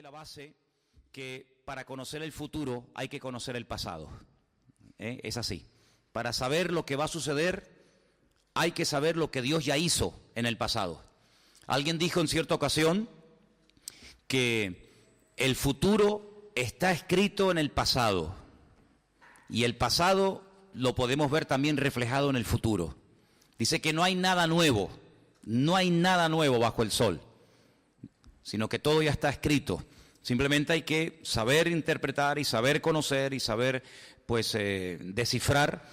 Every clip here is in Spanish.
la base que para conocer el futuro hay que conocer el pasado. Es así. Para saber lo que va a suceder, hay que saber lo que Dios ya hizo en el pasado. Alguien dijo en cierta ocasión que el futuro está escrito en el pasado y el pasado lo podemos ver también reflejado en el futuro. Dice que no hay nada nuevo bajo el sol, sino que todo ya está escrito. Simplemente hay que saber interpretar y saber conocer y saber, descifrar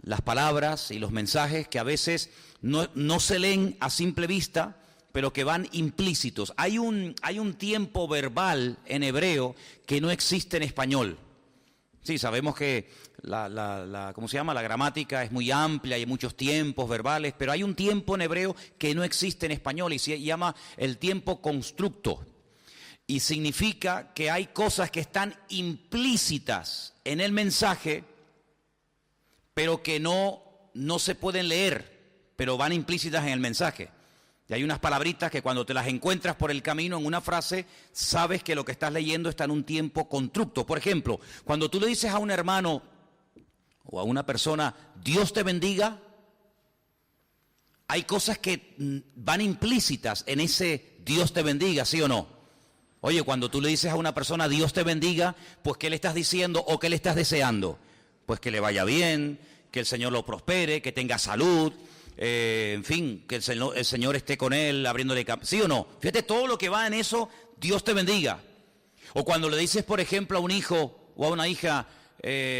las palabras y los mensajes que a veces no se leen a simple vista, pero que van implícitos. Hay un tiempo verbal en hebreo que no existe en español. Sí, sabemos que la gramática es muy amplia, hay muchos tiempos verbales, pero hay un tiempo en hebreo que no existe en español y se llama el tiempo constructo. Y significa que hay cosas que están implícitas en el mensaje, pero que no se pueden leer, pero van implícitas en el mensaje. Y hay unas palabritas que cuando te las encuentras por el camino en una frase, sabes que lo que estás leyendo está en un tiempo constructo. Por ejemplo, cuando tú le dices a un hermano o a una persona, Dios te bendiga, hay cosas que van implícitas en ese Dios te bendiga, ¿sí o no? Oye, cuando tú le dices a una persona, Dios te bendiga, pues ¿qué le estás diciendo o qué le estás deseando? Pues que le vaya bien, que el Señor lo prospere, que tenga salud, en fin, que el Señor esté con él, abriéndole campo. ¿Sí o no? Fíjate todo lo que va en eso, Dios te bendiga. O cuando le dices, por ejemplo, a un hijo o a una hija,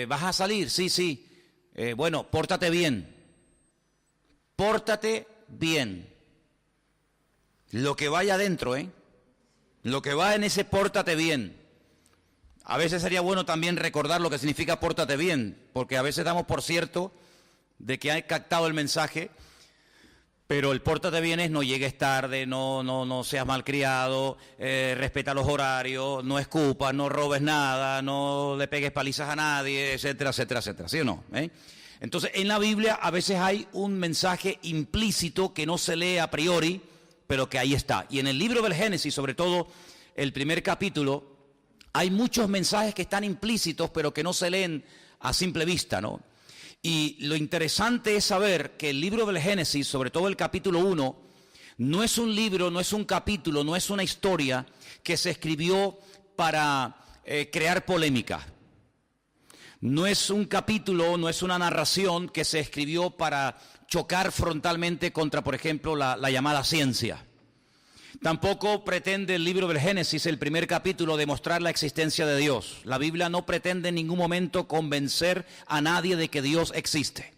¿vas a salir? Sí. Bueno, pórtate bien. Pórtate bien. Lo que vaya adentro, lo que va en ese pórtate bien. A veces sería bueno también recordar lo que significa pórtate bien, porque a veces damos por cierto de que hay captado el mensaje, pero el pórtate bien es no llegues tarde, no seas malcriado, respeta los horarios, no escupas, no robes nada, no le pegues palizas a nadie, etcétera, ¿sí o no? Entonces, en la Biblia a veces hay un mensaje implícito que no se lee a priori, pero que ahí está. Y en el libro del Génesis, sobre todo el primer capítulo, hay muchos mensajes que están implícitos, pero que no se leen a simple vista, ¿no? Y lo interesante es saber que el libro del Génesis, sobre todo el capítulo 1, no es un libro, no es un capítulo, no es una historia que se escribió para crear polémica. No es un capítulo, no es una narración que se escribió para chocar frontalmente contra, por ejemplo, la llamada ciencia. Tampoco pretende el libro del Génesis, el primer capítulo, demostrar la existencia de Dios. La Biblia no pretende en ningún momento convencer a nadie de que Dios existe.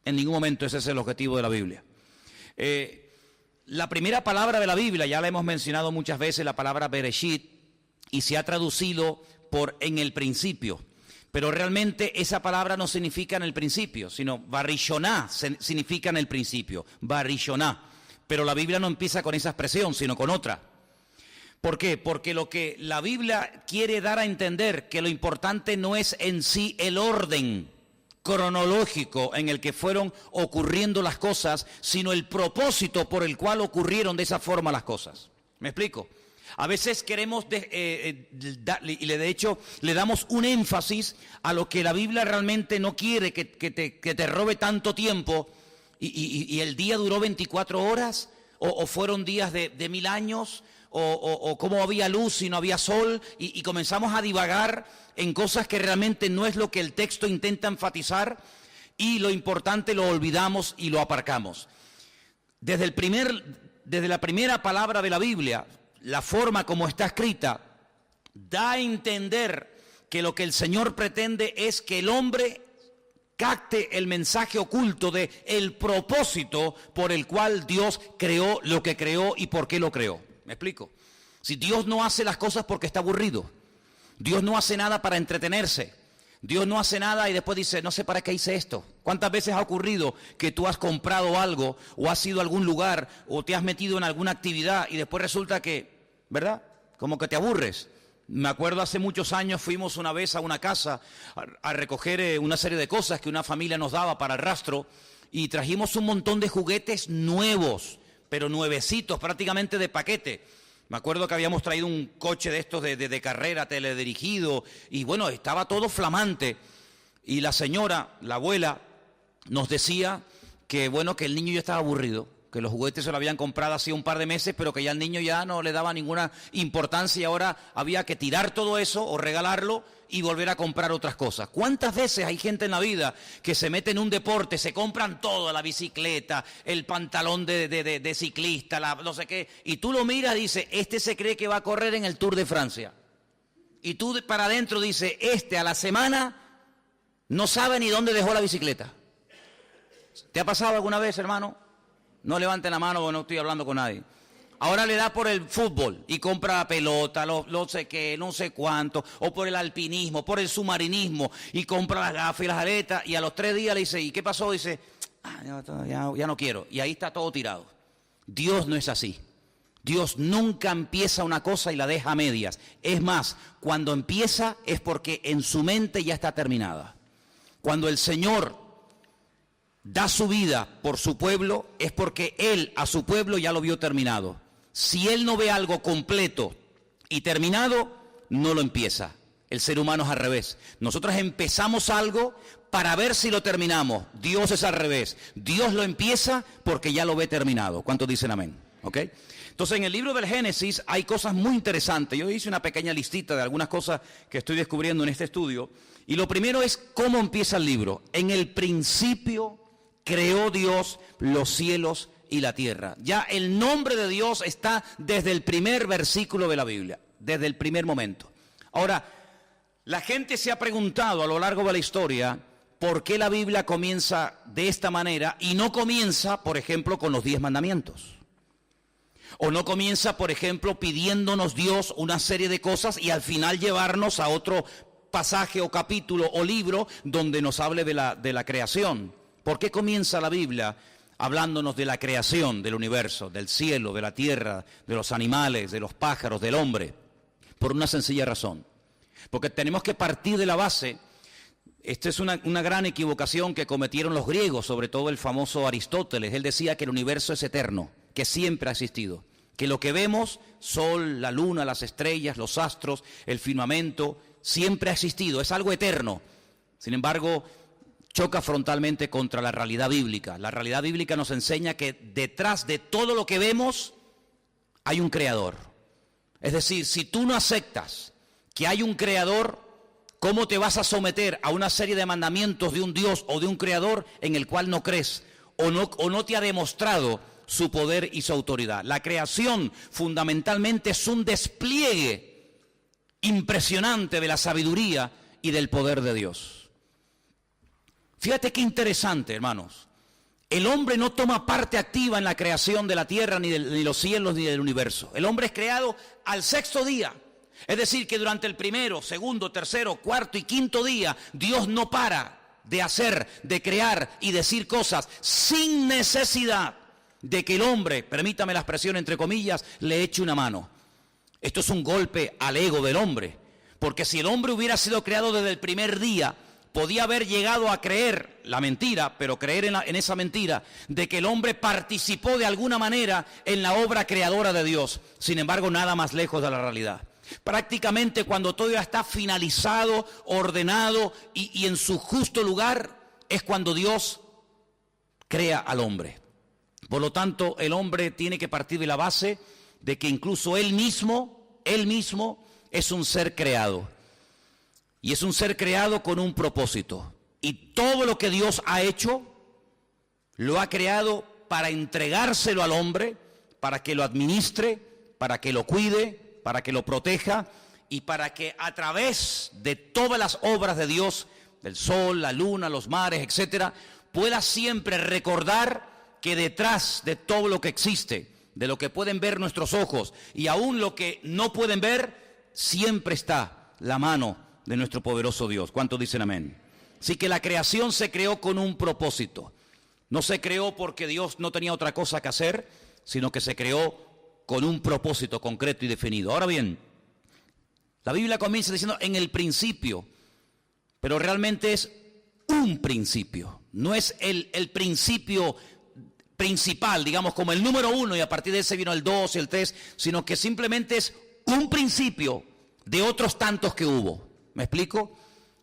En ningún momento ese es el objetivo de la Biblia. La primera palabra de la Biblia, ya la hemos mencionado muchas veces, la palabra Bereshit, y se ha traducido por en el principio. Pero realmente esa palabra no significa en el principio, sino Barishoná significa en el principio, Barishoná. Pero la Biblia no empieza con esa expresión, sino con otra. ¿Por qué? Porque lo que la Biblia quiere dar a entender, que lo importante no es en sí el orden cronológico en el que fueron ocurriendo las cosas, sino el propósito por el cual ocurrieron de esa forma las cosas. ¿Me explico? A veces queremos, y de hecho le damos un énfasis a lo que la Biblia realmente no quiere, que te robe tanto tiempo. Y el día duró 24 horas, o fueron días de 1000 años, o cómo había luz y no había sol, y comenzamos a divagar en cosas que realmente no es lo que el texto intenta enfatizar, y lo importante lo olvidamos y lo aparcamos. Desde la primera palabra de la Biblia, la forma como está escrita, da a entender que lo que el Señor pretende es que el hombre capte el mensaje oculto de el propósito por el cual Dios creó lo que creó y por qué lo creó. ¿Me explico? Si Dios no hace las cosas porque está aburrido, Dios no hace nada para entretenerse, Dios no hace nada y después dice, no sé para qué hice esto. ¿Cuántas veces ha ocurrido que tú has comprado algo o has ido a algún lugar o te has metido en alguna actividad y después resulta que, ¿verdad? Como que te aburres. Me acuerdo hace muchos años fuimos una vez a una casa a recoger una serie de cosas que una familia nos daba para el rastro y trajimos un montón de juguetes nuevos, pero nuevecitos, prácticamente de paquete. Me acuerdo que habíamos traído un coche de estos de carrera teledirigido y bueno, estaba todo flamante. Y la señora, la abuela, nos decía que bueno, que el niño ya estaba aburrido, que los juguetes se lo habían comprado hace un par de meses, pero que ya el niño ya no le daba ninguna importancia y ahora había que tirar todo eso o regalarlo y volver a comprar otras cosas. ¿Cuántas veces hay gente en la vida que se mete en un deporte, se compran todo, la bicicleta, el pantalón de ciclista, no sé qué, y tú lo miras y dices, este se cree que va a correr en el Tour de Francia. Y tú para adentro dices, este a la semana no sabe ni dónde dejó la bicicleta. ¿Te ha pasado alguna vez, hermano? No levanten la mano porque no estoy hablando con nadie. Ahora le da por el fútbol y compra pelota, no sé qué, no sé cuánto, o por el alpinismo, por el submarinismo, y compra las gafas y las aletas, y a los 3 días le dice, ¿y qué pasó? Dice, ya no quiero, y ahí está todo tirado. Dios no es así. Dios nunca empieza una cosa y la deja a medias. Es más, cuando empieza es porque en su mente ya está terminada. Cuando el Señor da su vida por su pueblo, es porque Él a su pueblo ya lo vio terminado. Si Él no ve algo completo y terminado, no lo empieza. El ser humano es al revés. Nosotros empezamos algo para ver si lo terminamos. Dios es al revés. Dios lo empieza porque ya lo ve terminado. ¿Cuántos dicen amén? ¿Ok? Entonces, en el libro del Génesis hay cosas muy interesantes. Yo hice una pequeña listita de algunas cosas que estoy descubriendo en este estudio. Y lo primero es cómo empieza el libro. En el principio creó Dios los cielos y la tierra. Ya el nombre de Dios está desde el primer versículo de la Biblia, desde el primer momento. Ahora, la gente se ha preguntado a lo largo de la historia por qué la Biblia comienza de esta manera y no comienza, por ejemplo, con los 10 mandamientos. O no comienza, por ejemplo, pidiéndonos Dios una serie de cosas y al final llevarnos a otro pasaje o capítulo o libro donde nos hable de la creación. ¿Por qué comienza la Biblia hablándonos de la creación del universo, del cielo, de la tierra, de los animales, de los pájaros, del hombre? Por una sencilla razón. Porque tenemos que partir de la base. Esta es una gran equivocación que cometieron los griegos, sobre todo el famoso Aristóteles. Él decía que el universo es eterno, que siempre ha existido. Que lo que vemos, sol, la luna, las estrellas, los astros, el firmamento, siempre ha existido, es algo eterno. Sin embargo, choca frontalmente contra la realidad bíblica. La realidad bíblica nos enseña que detrás de todo lo que vemos hay un creador. Es decir, si tú no aceptas que hay un creador, ¿cómo te vas a someter a una serie de mandamientos de un Dios o de un creador en el cual no crees o no te ha demostrado su poder y su autoridad? La creación fundamentalmente es un despliegue impresionante de la sabiduría y del poder de Dios. Fíjate qué interesante, hermanos. El hombre no toma parte activa en la creación de la tierra, ni los cielos, ni del universo. El hombre es creado al 6º día. Es decir, que durante el 1º, 2º, 3º, 4º y 5º día, Dios no para de hacer, de crear y decir cosas sin necesidad de que el hombre, permítame la expresión entre comillas, le eche una mano. Esto es un golpe al ego del hombre. Porque si el hombre hubiera sido creado desde el primer día, podía haber llegado a creer la mentira, pero creer en esa mentira, de que el hombre participó de alguna manera en la obra creadora de Dios. Sin embargo, nada más lejos de la realidad. Prácticamente cuando todo ya está finalizado, ordenado y en su justo lugar, es cuando Dios crea al hombre. Por lo tanto, el hombre tiene que partir de la base de que incluso él mismo es un ser creado. Y es un ser creado con un propósito. Y todo lo que Dios ha hecho, lo ha creado para entregárselo al hombre, para que lo administre, para que lo cuide, para que lo proteja y para que a través de todas las obras de Dios, del sol, la luna, los mares, etcétera, pueda siempre recordar que detrás de todo lo que existe, de lo que pueden ver nuestros ojos y aún lo que no pueden ver, siempre está la mano de nuestro poderoso Dios. ¿Cuántos dicen amén? Así que la creación se creó con un propósito. No se creó porque Dios no tenía otra cosa que hacer, sino que se creó con un propósito concreto y definido. Ahora bien, la Biblia comienza diciendo en el principio, pero realmente es un principio. No es el principio principal, digamos, como el número 1, y a partir de ese vino el 2 y el 3, sino que simplemente es un principio de otros tantos que hubo. ¿Me explico?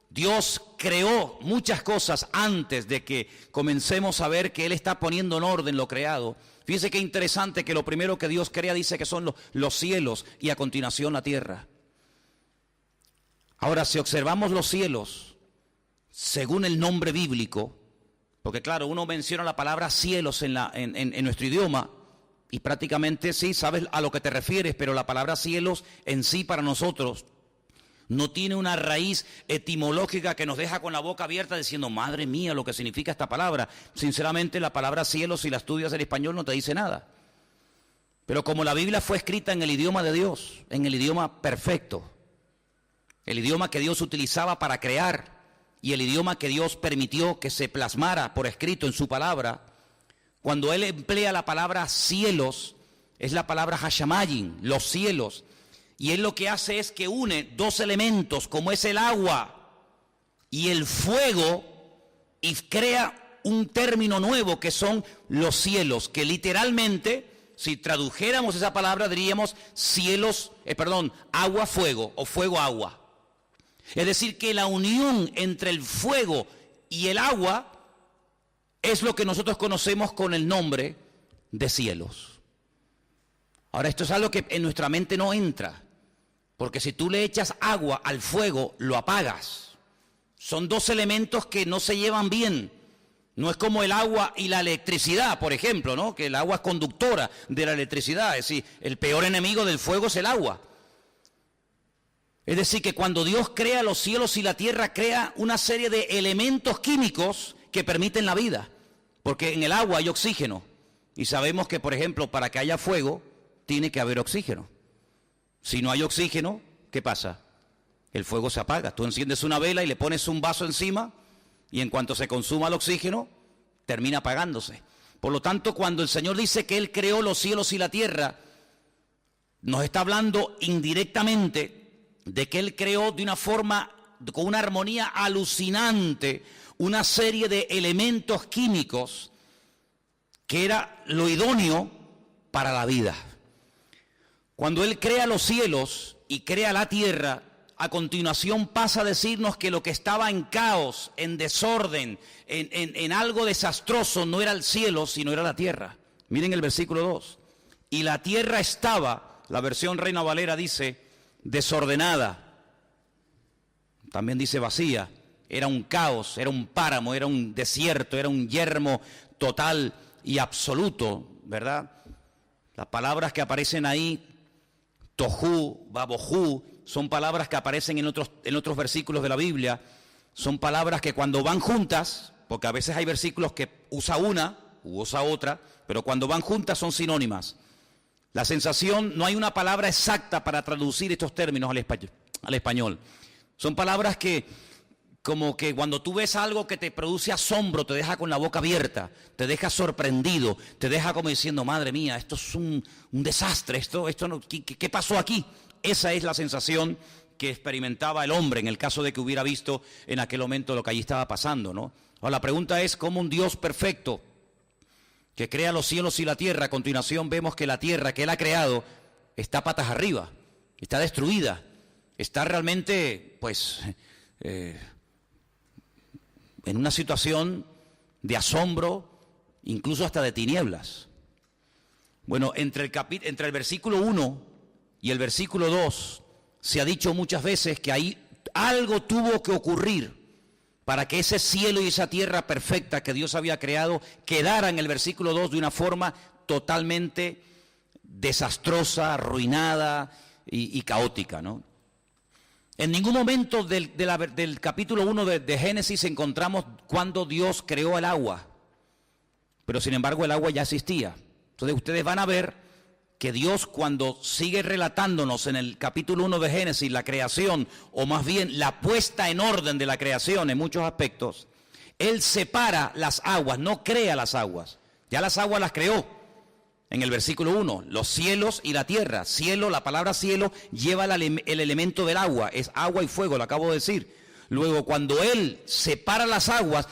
Dios creó muchas cosas antes de que comencemos a ver que Él está poniendo en orden lo creado. Fíjense qué interesante que lo primero que Dios crea dice que son los cielos y a continuación la tierra. Ahora, si observamos los cielos, según el nombre bíblico, porque claro, uno menciona la palabra cielos en nuestro idioma, y prácticamente sí, sabes a lo que te refieres, pero la palabra cielos en sí para nosotros no tiene una raíz etimológica que nos deja con la boca abierta diciendo, madre mía, lo que significa esta palabra. Sinceramente, la palabra cielo, si la estudias en español, no te dice nada. Pero como la Biblia fue escrita en el idioma de Dios, en el idioma perfecto, el idioma que Dios utilizaba para crear y el idioma que Dios permitió que se plasmara por escrito en su palabra, cuando Él emplea la palabra cielos, es la palabra hashamayim, los cielos. Y Él lo que hace es que une dos elementos, como es el agua y el fuego, y crea un término nuevo que son los cielos, que literalmente, si tradujéramos esa palabra, diríamos cielos, agua, fuego o fuego, agua. Es decir, que la unión entre el fuego y el agua es lo que nosotros conocemos con el nombre de cielos. Ahora, esto es algo que en nuestra mente no entra. Porque si tú le echas agua al fuego, lo apagas. Son dos elementos que no se llevan bien. No es como el agua y la electricidad, por ejemplo, ¿no? Que el agua es conductora de la electricidad. Es decir, el peor enemigo del fuego es el agua. Es decir, que cuando Dios crea los cielos y la tierra, crea una serie de elementos químicos que permiten la vida. Porque en el agua hay oxígeno. Y sabemos que, por ejemplo, para que haya fuego, tiene que haber oxígeno. Si no hay oxígeno, ¿qué pasa? El fuego se apaga. Tú enciendes una vela y le pones un vaso encima y en cuanto se consuma el oxígeno, termina apagándose. Por lo tanto, cuando el Señor dice que Él creó los cielos y la tierra, nos está hablando indirectamente de que Él creó de una forma, con una armonía alucinante, una serie de elementos químicos que era lo idóneo para la vida. Cuando Él crea los cielos y crea la tierra, a continuación pasa a decirnos que lo que estaba en caos, en desorden, en algo desastroso, no era el cielo, sino era la tierra. Miren el versículo 2. Y la tierra estaba, la versión Reina Valera dice, desordenada. También dice vacía. Era un caos, era un páramo, era un desierto, era un yermo total y absoluto, ¿verdad? Las palabras que aparecen ahí, tohu, babohu, son palabras que aparecen en otros versículos de la Biblia. Son palabras que cuando van juntas, porque a veces hay versículos que usa una u usa otra, pero cuando van juntas son sinónimas. La sensación, no hay una palabra exacta para traducir estos términos al español. Son palabras que, como que cuando tú ves algo que te produce asombro, te deja con la boca abierta, te deja sorprendido, te deja como diciendo, madre mía, esto es un desastre, esto no, ¿qué pasó aquí? Esa es la sensación que experimentaba el hombre en el caso de que hubiera visto en aquel momento lo que allí estaba pasando, ¿no? Ahora, la pregunta es, ¿cómo un Dios perfecto que crea los cielos y la tierra, a continuación vemos que la tierra que Él ha creado está patas arriba, está destruida, está realmente, pues, en una situación de asombro, incluso hasta de tinieblas? Bueno, entre el versículo 1 y el versículo 2 se ha dicho muchas veces que ahí algo tuvo que ocurrir para que ese cielo y esa tierra perfecta que Dios había creado quedara en el versículo 2 de una forma totalmente desastrosa, arruinada y caótica, ¿no? En ningún momento del capítulo 1 de Génesis encontramos cuando Dios creó el agua, pero sin embargo el agua ya existía. Entonces ustedes van a ver que Dios, cuando sigue relatándonos en el capítulo 1 de Génesis la creación, o más bien la puesta en orden de la creación en muchos aspectos, Él separa las aguas, no crea las aguas. Ya las aguas las creó en el versículo 1, los cielos y la tierra. Cielo, la palabra cielo lleva el elemento del agua, es agua y fuego, lo acabo de decir. Luego, cuando Él separa las aguas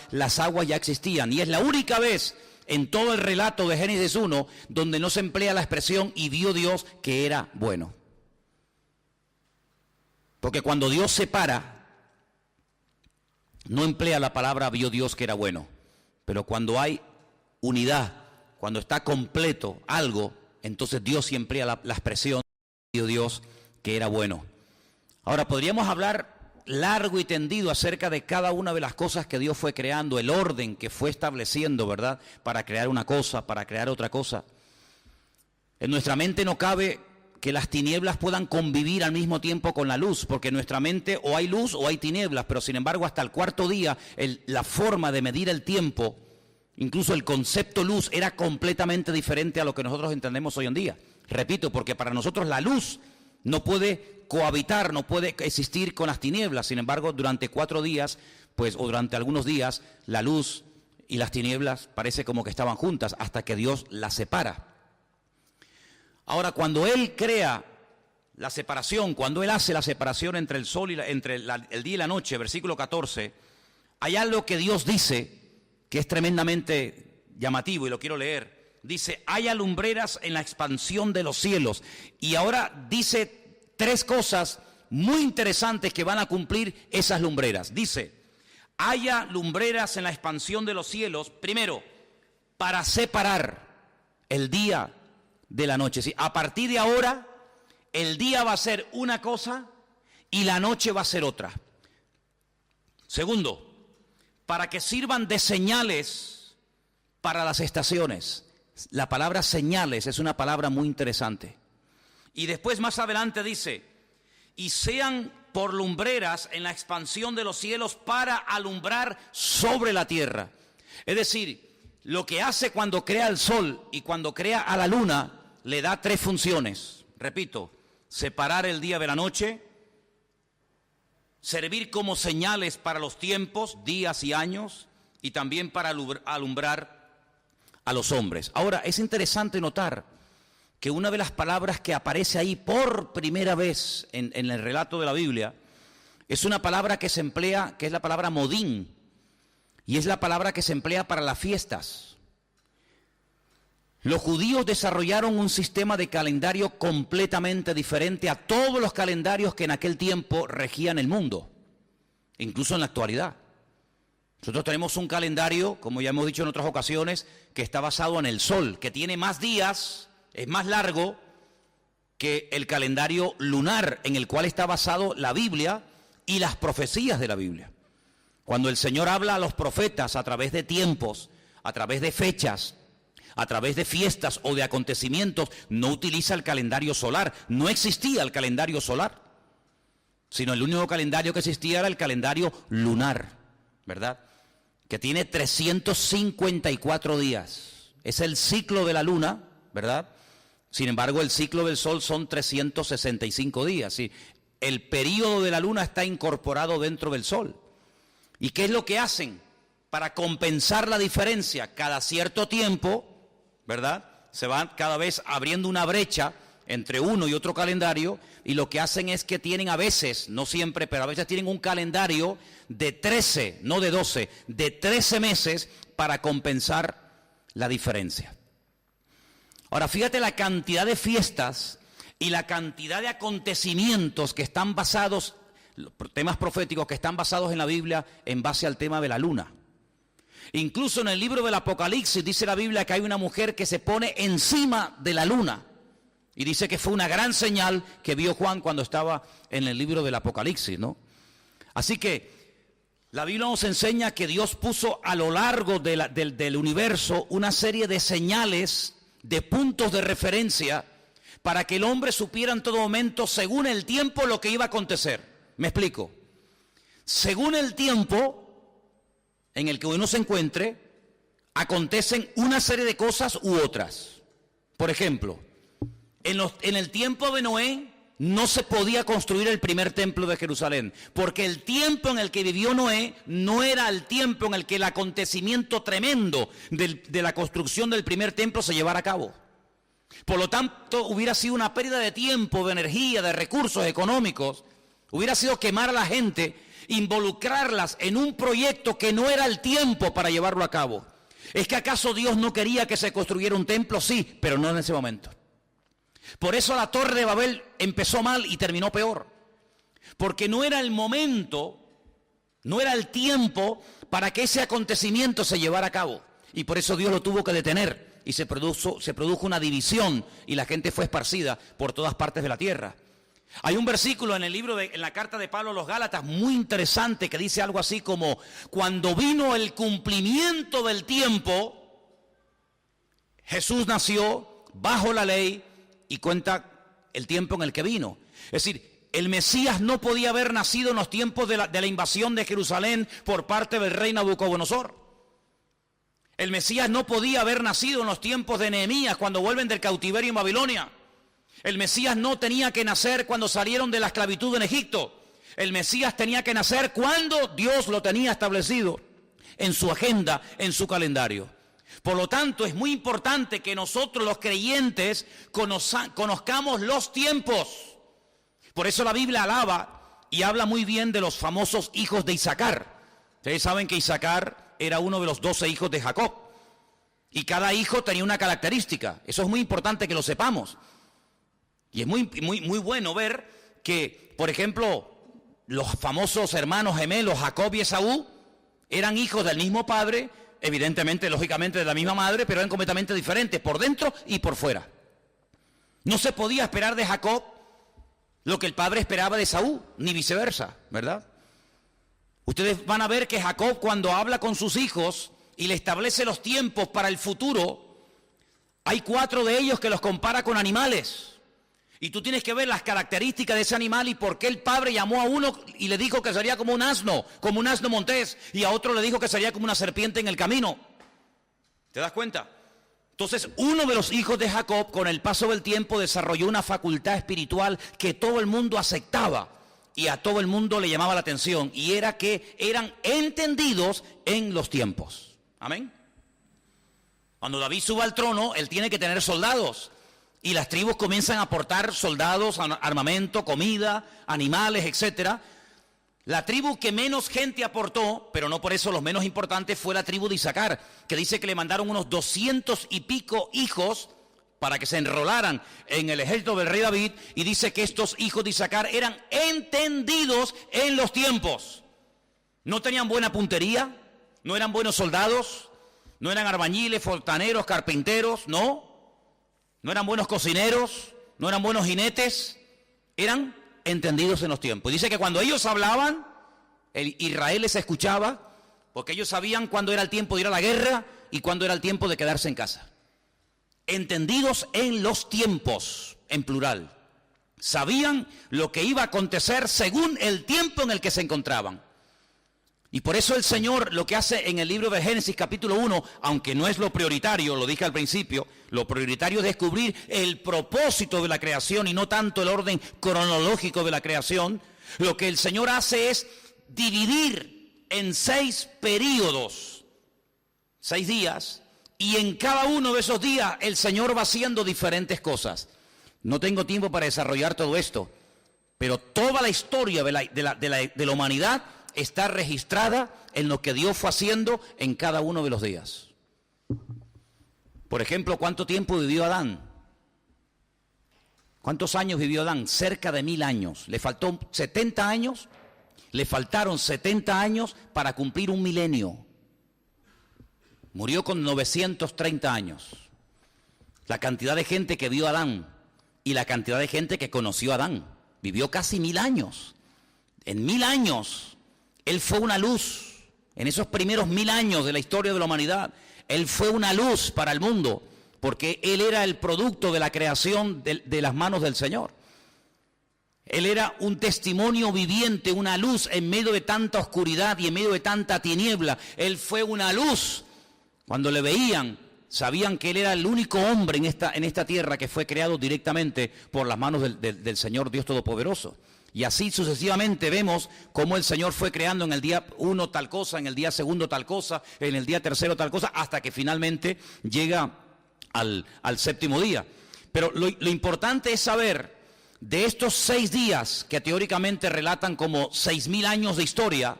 ya existían. Y es la única vez en todo el relato de Génesis 1 donde no se emplea la expresión "y vio Dios que era bueno". Porque cuando Dios separa, no emplea la palabra "vio Dios que era bueno". Pero cuando hay unidad, cuando está completo algo, entonces Dios sí emplea la expresión "vio Dios que era bueno". Ahora, podríamos hablar largo y tendido acerca de cada una de las cosas que Dios fue creando, el orden que fue estableciendo, ¿verdad? Para crear una cosa, para crear otra cosa. En nuestra mente no cabe que las tinieblas puedan convivir al mismo tiempo con la luz, porque en nuestra mente o hay luz o hay tinieblas, pero sin embargo hasta el cuarto día la forma de medir el tiempo, incluso el concepto luz, era completamente diferente a lo que nosotros entendemos hoy en día. Repito, porque para nosotros la luz no puede cohabitar, no puede existir con las tinieblas. Sin embargo, durante 4 días, pues, o durante algunos días, la luz y las tinieblas parece como que estaban juntas hasta que Dios las separa. Ahora, cuando Él crea la separación, cuando Él hace la separación entre el sol y el día y la noche, versículo 14, hay algo que Dios dice que es tremendamente llamativo y lo quiero leer. Dice: haya lumbreras en la expansión de los cielos. Y ahora dice 3 cosas muy interesantes que van a cumplir esas lumbreras. Dice: haya lumbreras en la expansión de los cielos, primero, para separar el día de la noche. ¿Sí? A partir de ahora, el día va a ser una cosa y la noche va a ser otra. Segundo, para que sirvan de señales para las estaciones. La palabra señales es una palabra muy interesante. Y después, más adelante, dice: y sean por lumbreras en la expansión de los cielos para alumbrar sobre la tierra. Es decir, lo que hace cuando crea el sol y cuando crea a la luna, le da 3 funciones. Repito: separar el día de la noche, servir como señales para los tiempos, días y años, y también para alumbrar a los hombres. Ahora, es interesante notar que una de las palabras que aparece ahí por primera vez en el relato de la Biblia es una palabra que se emplea, que es la palabra modín, y es la palabra que se emplea para las fiestas. Los judíos desarrollaron un sistema de calendario completamente diferente a todos los calendarios que en aquel tiempo regían el mundo, incluso en la actualidad. Nosotros tenemos un calendario, como ya hemos dicho en otras ocasiones, que está basado en el sol, que tiene más días, es más largo que el calendario lunar en el cual está basado la Biblia y las profecías de la Biblia. Cuando el Señor habla a los profetas a través de tiempos, a través de fechas, a través de fiestas o de acontecimientos, no utiliza el calendario solar. No existía el calendario solar, sino el único calendario que existía era el calendario lunar, ¿verdad? Que tiene 354 días. Es el ciclo de la luna, ¿verdad? Sin embargo, el ciclo del sol son 365 días. ¿Sí? El período de la luna está incorporado dentro del sol. ¿Y qué es lo que hacen? Para compensar la diferencia, cada cierto tiempo, ¿verdad? Se van cada vez abriendo una brecha entre uno y otro calendario, y lo que hacen es que tienen a veces, no siempre, pero a veces tienen un calendario de 13, no de 12, de 13 meses para compensar la diferencia. Ahora, fíjate la cantidad de fiestas y la cantidad de acontecimientos que están basados, temas proféticos que están basados en la Biblia en base al tema de la luna. Incluso en el libro del Apocalipsis dice la Biblia que hay una mujer que se pone encima de la luna. Y dice que fue una gran señal que vio Juan cuando estaba en el libro del Apocalipsis, ¿no? Así que la Biblia nos enseña que Dios puso a lo largo del universo una serie de señales, de puntos de referencia, para que el hombre supiera en todo momento, según el tiempo, lo que iba a acontecer. Me explico. Según el tiempo en el que uno se encuentre, acontecen una serie de cosas u otras. Por ejemplo, en el tiempo de Noé no se podía construir el primer templo de Jerusalén, porque el tiempo en el que vivió Noé no era el tiempo en el que el acontecimiento tremendo de la construcción del primer templo se llevara a cabo. Por lo tanto, hubiera sido una pérdida de tiempo, de energía, de recursos económicos, hubiera sido quemar a la gente involucrarlas en un proyecto que no era el tiempo para llevarlo a cabo. ¿Es que acaso Dios no quería que se construyera un templo? Sí, pero no en ese momento. Por eso la Torre de Babel empezó mal y terminó peor. Porque no era el momento, no era el tiempo para que ese acontecimiento se llevara a cabo. Y por eso Dios lo tuvo que detener y se produjo una división y la gente fue esparcida por todas partes de la tierra. Hay un versículo en el libro, en la carta de Pablo a los Gálatas, muy interesante, que dice algo así como: cuando vino el cumplimiento del tiempo, Jesús nació bajo la ley, y cuenta el tiempo en el que vino. Es decir, el Mesías no podía haber nacido en los tiempos de la invasión de Jerusalén por parte del rey Nabucodonosor. El Mesías no podía haber nacido en los tiempos de Nehemías, cuando vuelven del cautiverio en Babilonia. El Mesías no tenía que nacer cuando salieron de la esclavitud en Egipto. El Mesías tenía que nacer cuando Dios lo tenía establecido en su agenda, en su calendario. Por lo tanto, es muy importante que nosotros los creyentes conozcamos los tiempos. Por eso la Biblia alaba y habla muy bien de los famosos hijos de Isaacar. Ustedes saben que Isaacar era uno de los 12 hijos de Jacob. Y cada hijo tenía una característica. Eso es muy importante que lo sepamos. Y es muy bueno ver que, por ejemplo, los famosos hermanos gemelos Jacob y Esaú eran hijos del mismo padre, evidentemente, lógicamente de la misma madre, pero eran completamente diferentes por dentro y por fuera. No se podía esperar de Jacob lo que el padre esperaba de Esaú, ni viceversa, ¿verdad? Ustedes van a ver que Jacob, cuando habla con sus hijos y le establece los tiempos para el futuro, hay 4 de ellos que los compara con animales. Y tú tienes que ver las características de ese animal y por qué el padre llamó a uno y le dijo que sería como un asno montés, y a otro le dijo que sería como una serpiente en el camino. ¿Te das cuenta? Entonces, uno de los hijos de Jacob, con el paso del tiempo, desarrolló una facultad espiritual que todo el mundo aceptaba y a todo el mundo le llamaba la atención, y era que eran entendidos en los tiempos. Amén. Cuando David suba al trono, él tiene que tener soldados. Y las tribus comienzan a aportar soldados, armamento, comida, animales, etcétera. La tribu que menos gente aportó, pero no por eso los menos importantes, fue la tribu de Isaacar, que dice que le mandaron unos 200 y pico hijos para que se enrolaran en el ejército del rey David, y dice que estos hijos de Isaacar eran entendidos en los tiempos. No tenían buena puntería, no eran buenos soldados, no eran albañiles, fontaneros, carpinteros, no eran buenos cocineros, no eran buenos jinetes, eran entendidos en los tiempos. Dice que cuando ellos hablaban, Israel les escuchaba, porque ellos sabían cuándo era el tiempo de ir a la guerra y cuándo era el tiempo de quedarse en casa. Entendidos en los tiempos, en plural. Sabían lo que iba a acontecer según el tiempo en el que se encontraban. Y por eso el Señor lo que hace en el libro de Génesis capítulo 1, aunque no es lo prioritario, lo dije al principio, lo prioritario es descubrir el propósito de la creación y no tanto el orden cronológico de la creación. Lo que el Señor hace es dividir en 6 períodos, 6 días, y en cada uno de esos días el Señor va haciendo diferentes cosas. No tengo tiempo para desarrollar todo esto, pero toda la historia de la humanidad está registrada en lo que Dios fue haciendo en cada uno de los días. Por ejemplo, ¿cuánto tiempo vivió Adán? ¿Cuántos años vivió Adán? Cerca de 1000 años. Le faltó 70 años, le faltaron 70 años para cumplir un milenio. Murió con 930 años. La cantidad de gente que vio a Adán y la cantidad de gente que conoció a Adán. Vivió casi 1000 años. En 1000 años él fue una luz. En esos primeros 1000 años de la historia de la humanidad, él fue una luz para el mundo, porque él era el producto de la creación de las manos del Señor. Él era un testimonio viviente, una luz en medio de tanta oscuridad y en medio de tanta tiniebla. Él fue una luz. Cuando le veían, sabían que él era el único hombre en esta tierra que fue creado directamente por las manos del Señor Dios Todopoderoso. Y así sucesivamente vemos cómo el Señor fue creando en el día 1 tal cosa, en el día 2 tal cosa, en el día 3 tal cosa, hasta que finalmente llega al 7º día. Pero lo importante es saber de estos 6 días que teóricamente relatan como 6.000 años de historia,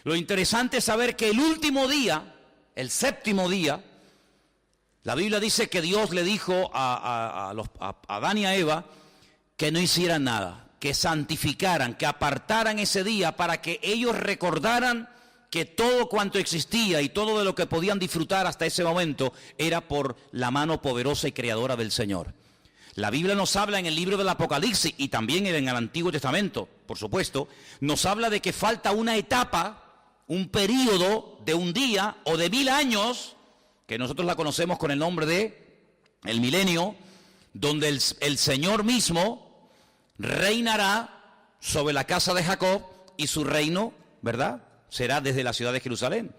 lo interesante es saber que el último día, el 7º día, la Biblia dice que Dios le dijo a Adán y a Eva que no hicieran nada, que santificaran, que apartaran ese día para que ellos recordaran que todo cuanto existía y todo de lo que podían disfrutar hasta ese momento era por la mano poderosa y creadora del Señor. La Biblia nos habla en el libro del Apocalipsis y también en el Antiguo Testamento, por supuesto, nos habla de que falta una etapa, un periodo de un día o de 1000 años, que nosotros la conocemos con el nombre de el milenio, donde el Señor mismo reinará sobre la casa de Jacob y su reino, ¿verdad?, será desde la ciudad de Jerusalén.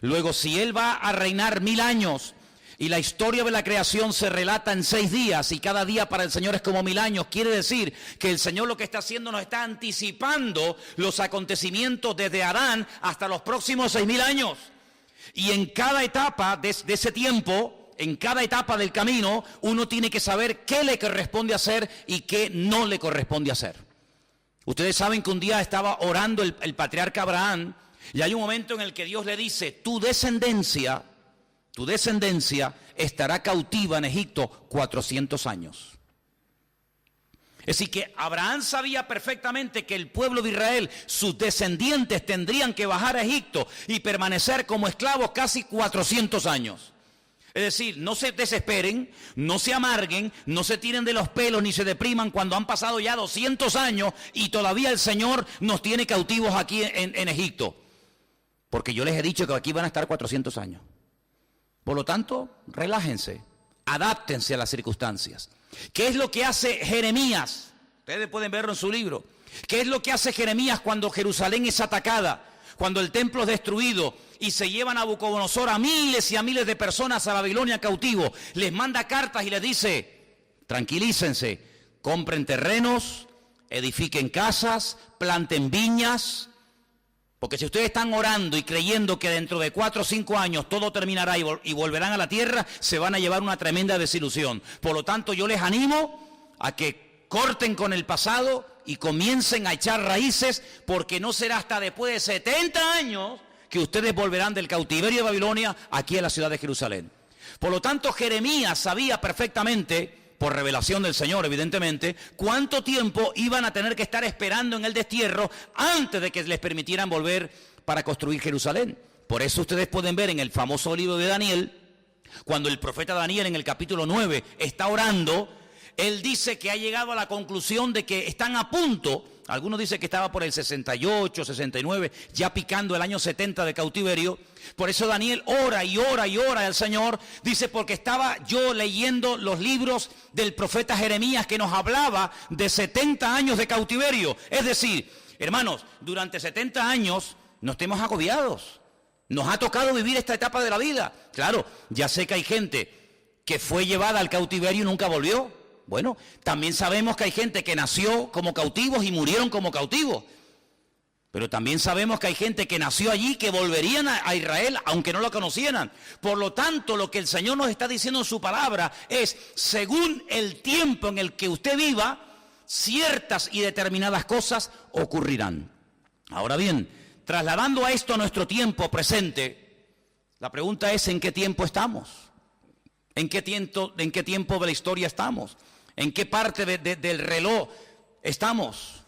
Luego, si Él va a reinar 1000 años y la historia de la creación se relata en 6 días y cada día para el Señor es como 1000 años, quiere decir que el Señor lo que está haciendo nos está anticipando los acontecimientos desde Adán hasta los próximos 6000 años. Y en cada etapa de ese tiempo, en cada etapa del camino, uno tiene que saber qué le corresponde hacer y qué no le corresponde hacer. Ustedes saben que un día estaba orando el patriarca Abraham y hay un momento en el que Dios le dice, tu descendencia estará cautiva en Egipto 400 años. Es decir, que Abraham sabía perfectamente que el pueblo de Israel, sus descendientes, tendrían que bajar a Egipto y permanecer como esclavos casi 400 años. Es decir, no se desesperen, no se amarguen, no se tiren de los pelos ni se depriman cuando han pasado ya 200 años y todavía el Señor nos tiene cautivos aquí en Egipto. Porque yo les he dicho que aquí van a estar 400 años. Por lo tanto, relájense, adáptense a las circunstancias. ¿Qué es lo que hace Jeremías? Ustedes pueden verlo en su libro. ¿Qué es lo que hace Jeremías cuando Jerusalén es atacada? Cuando el templo es destruido y se llevan a Nabucodonosor a miles y a miles de personas a Babilonia cautivo. Les manda cartas y les dice, tranquilícense, compren terrenos, edifiquen casas, planten viñas. Porque si ustedes están orando y creyendo que dentro de 4 o 5 años todo terminará y volverán a la tierra, se van a llevar una tremenda desilusión. Por lo tanto, yo les animo a que corten con el pasado y comiencen a echar raíces, porque no será hasta después de 70 años que ustedes volverán del cautiverio de Babilonia aquí a la ciudad de Jerusalén. Por lo tanto, Jeremías sabía perfectamente, por revelación del Señor evidentemente, cuánto tiempo iban a tener que estar esperando en el destierro antes de que les permitieran volver para construir Jerusalén. Por eso ustedes pueden ver en el famoso libro de Daniel, cuando el profeta Daniel en el capítulo 9 está orando, él dice que ha llegado a la conclusión de que están a punto, algunos dicen que estaba por el 68, 69, ya picando el año 70 de cautiverio. Por eso Daniel ora y ora y ora al Señor, dice, porque estaba yo leyendo los libros del profeta Jeremías que nos hablaba de 70 años de cautiverio. Es decir, hermanos, durante 70 años no estemos agobiados. Nos ha tocado vivir esta etapa de la vida. Claro, ya sé que hay gente que fue llevada al cautiverio y nunca volvió. Bueno, también sabemos que hay gente que nació como cautivos y murieron como cautivos. Pero también sabemos que hay gente que nació allí que volverían a Israel aunque no lo conocieran. Por lo tanto, lo que el Señor nos está diciendo en su palabra es, según el tiempo en el que usted viva, ciertas y determinadas cosas ocurrirán. Ahora bien, trasladando a esto a nuestro tiempo presente, la pregunta es, ¿en qué tiempo estamos? ¿En qué tiempo de la historia estamos? ¿En qué parte del reloj estamos?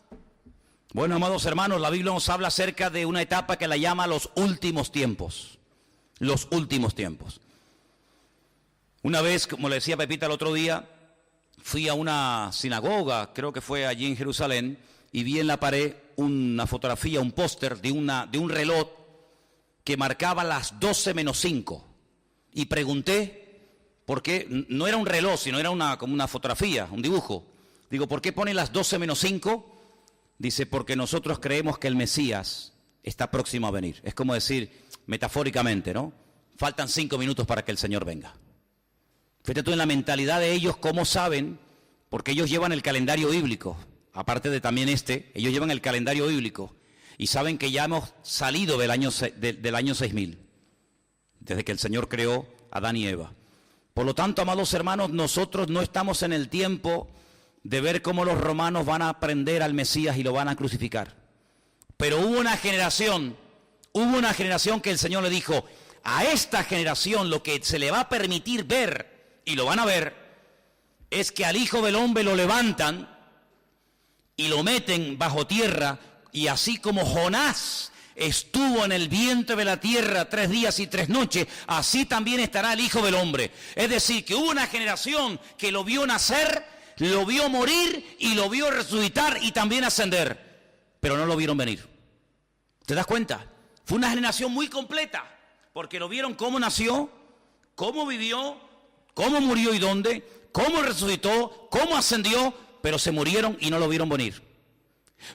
Bueno, amados hermanos, la Biblia nos habla acerca de una etapa que la llama los últimos tiempos. Los últimos tiempos. Una vez, como le decía Pepita el otro día, fui a una sinagoga, creo que fue allí en Jerusalén, y vi en la pared una fotografía, un póster de un reloj que marcaba las 12 menos 5. Y pregunté, ¿por qué? No era un reloj, sino era como una fotografía, un dibujo. Digo, ¿por qué pone las 12 menos 5? Dice, porque nosotros creemos que el Mesías está próximo a venir. Es como decir, metafóricamente, ¿no? Faltan 5 minutos para que el Señor venga. Fíjate tú en la mentalidad de ellos, cómo saben, porque ellos llevan el calendario bíblico. Aparte de también ellos llevan el calendario bíblico. Y saben que ya hemos salido del año 6000. Desde que el Señor creó a Adán y Eva. Por lo tanto, amados hermanos, nosotros no estamos en el tiempo de ver cómo los romanos van a prender al Mesías y lo van a crucificar. Pero hubo una generación que el Señor le dijo, a esta generación lo que se le va a permitir ver, y lo van a ver, es que al Hijo del Hombre lo levantan y lo meten bajo tierra, y así como Jonás estuvo en el vientre de la tierra 3 días y 3 noches, así también estará el Hijo del Hombre. Es decir, que hubo una generación que lo vio nacer, lo vio morir y lo vio resucitar y también ascender, pero no lo vieron venir. ¿Te das cuenta? Fue una generación muy completa, porque lo vieron cómo nació, cómo vivió, cómo murió y dónde, cómo resucitó, cómo ascendió, pero se murieron y no lo vieron venir.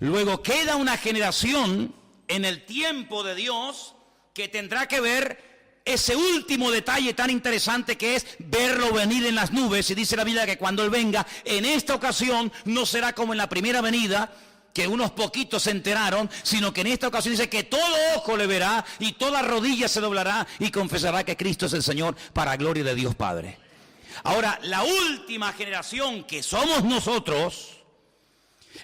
Luego queda una generación en el tiempo de Dios que tendrá que ver ese último detalle tan interesante, que es verlo venir en las nubes. Y dice la Biblia que cuando Él venga, en esta ocasión no será como en la primera venida, que unos poquitos se enteraron, sino que en esta ocasión dice que todo ojo le verá y toda rodilla se doblará y confesará que Cristo es el Señor, para gloria de Dios Padre. Ahora, la última generación, que somos nosotros,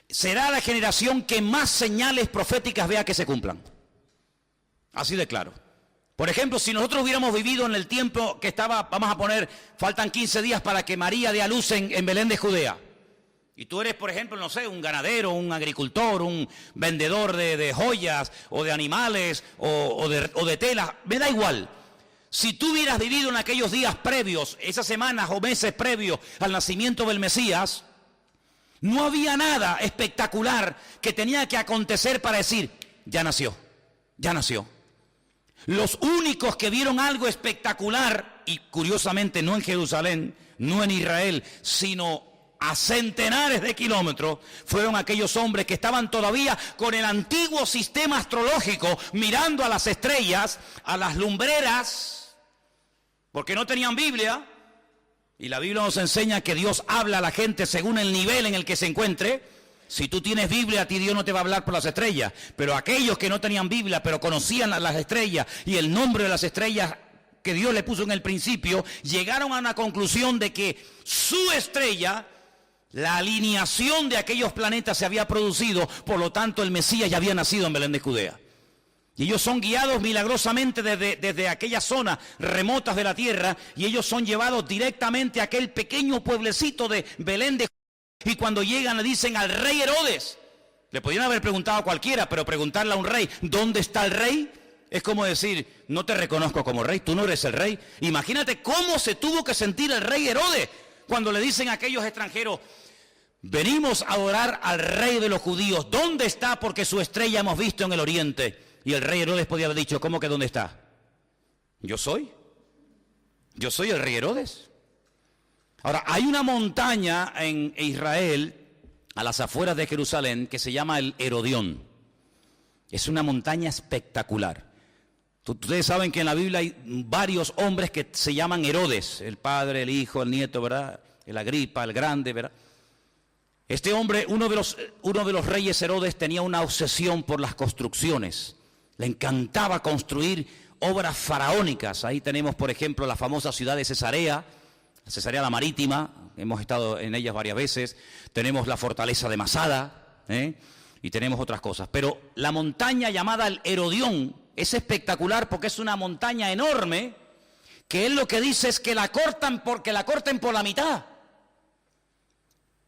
será la generación que más señales proféticas vea que se cumplan. Así de claro. Por ejemplo, si nosotros hubiéramos vivido en el tiempo que estaba, vamos a poner, faltan 15 días para que María dé a luz en Belén de Judea. Y tú eres, por ejemplo, no sé, un ganadero, un agricultor, un vendedor de joyas o de animales o de telas, me da igual. Si tú hubieras vivido en aquellos días previos, esas semanas o meses previos al nacimiento del Mesías, no había nada espectacular que tenía que acontecer para decir, ya nació, ya nació. Los únicos que vieron algo espectacular, y curiosamente no en Jerusalén, no en Israel, sino a centenares de kilómetros, fueron aquellos hombres que estaban todavía con el antiguo sistema astrológico, mirando a las estrellas, a las lumbreras, porque no tenían Biblia. Y la Biblia nos enseña que Dios habla a la gente según el nivel en el que se encuentre. Si tú tienes Biblia, a ti Dios no te va a hablar por las estrellas. Pero aquellos que no tenían Biblia, pero conocían las estrellas y el nombre de las estrellas que Dios le puso en el principio, llegaron a una conclusión de que su estrella, la alineación de aquellos planetas se había producido, por lo tanto el Mesías ya había nacido en Belén de Judea. Y ellos son guiados milagrosamente desde aquellas zonas remotas de la tierra, y ellos son llevados directamente a aquel pequeño pueblecito de Belén de Judea. Y cuando llegan le dicen al rey Herodes, le podrían haber preguntado a cualquiera, pero preguntarle a un rey, ¿dónde está el rey? Es como decir, no te reconozco como rey, tú no eres el rey. Imagínate cómo se tuvo que sentir el rey Herodes cuando le dicen a aquellos extranjeros, venimos a adorar al rey de los judíos, ¿dónde está? Porque su estrella hemos visto en el oriente. Y el rey Herodes podía haber dicho, ¿cómo que dónde está? Yo soy el rey Herodes. Ahora, hay una montaña en Israel, a las afueras de Jerusalén, que se llama el Herodión. Es una montaña espectacular. Ustedes saben que en la Biblia hay varios hombres que se llaman Herodes, el padre, el hijo, el nieto, ¿verdad? El Agripa, el grande, ¿verdad? Este hombre, uno de los reyes Herodes, tenía una obsesión por las construcciones. Le encantaba construir obras faraónicas. Ahí tenemos, por ejemplo, la famosa ciudad de Cesarea, Cesarea la Marítima, hemos estado en ellas varias veces. Tenemos la fortaleza de Masada, y tenemos otras cosas. Pero la montaña llamada el Herodión es espectacular porque es una montaña enorme, que él lo que dice es que la corten por la mitad.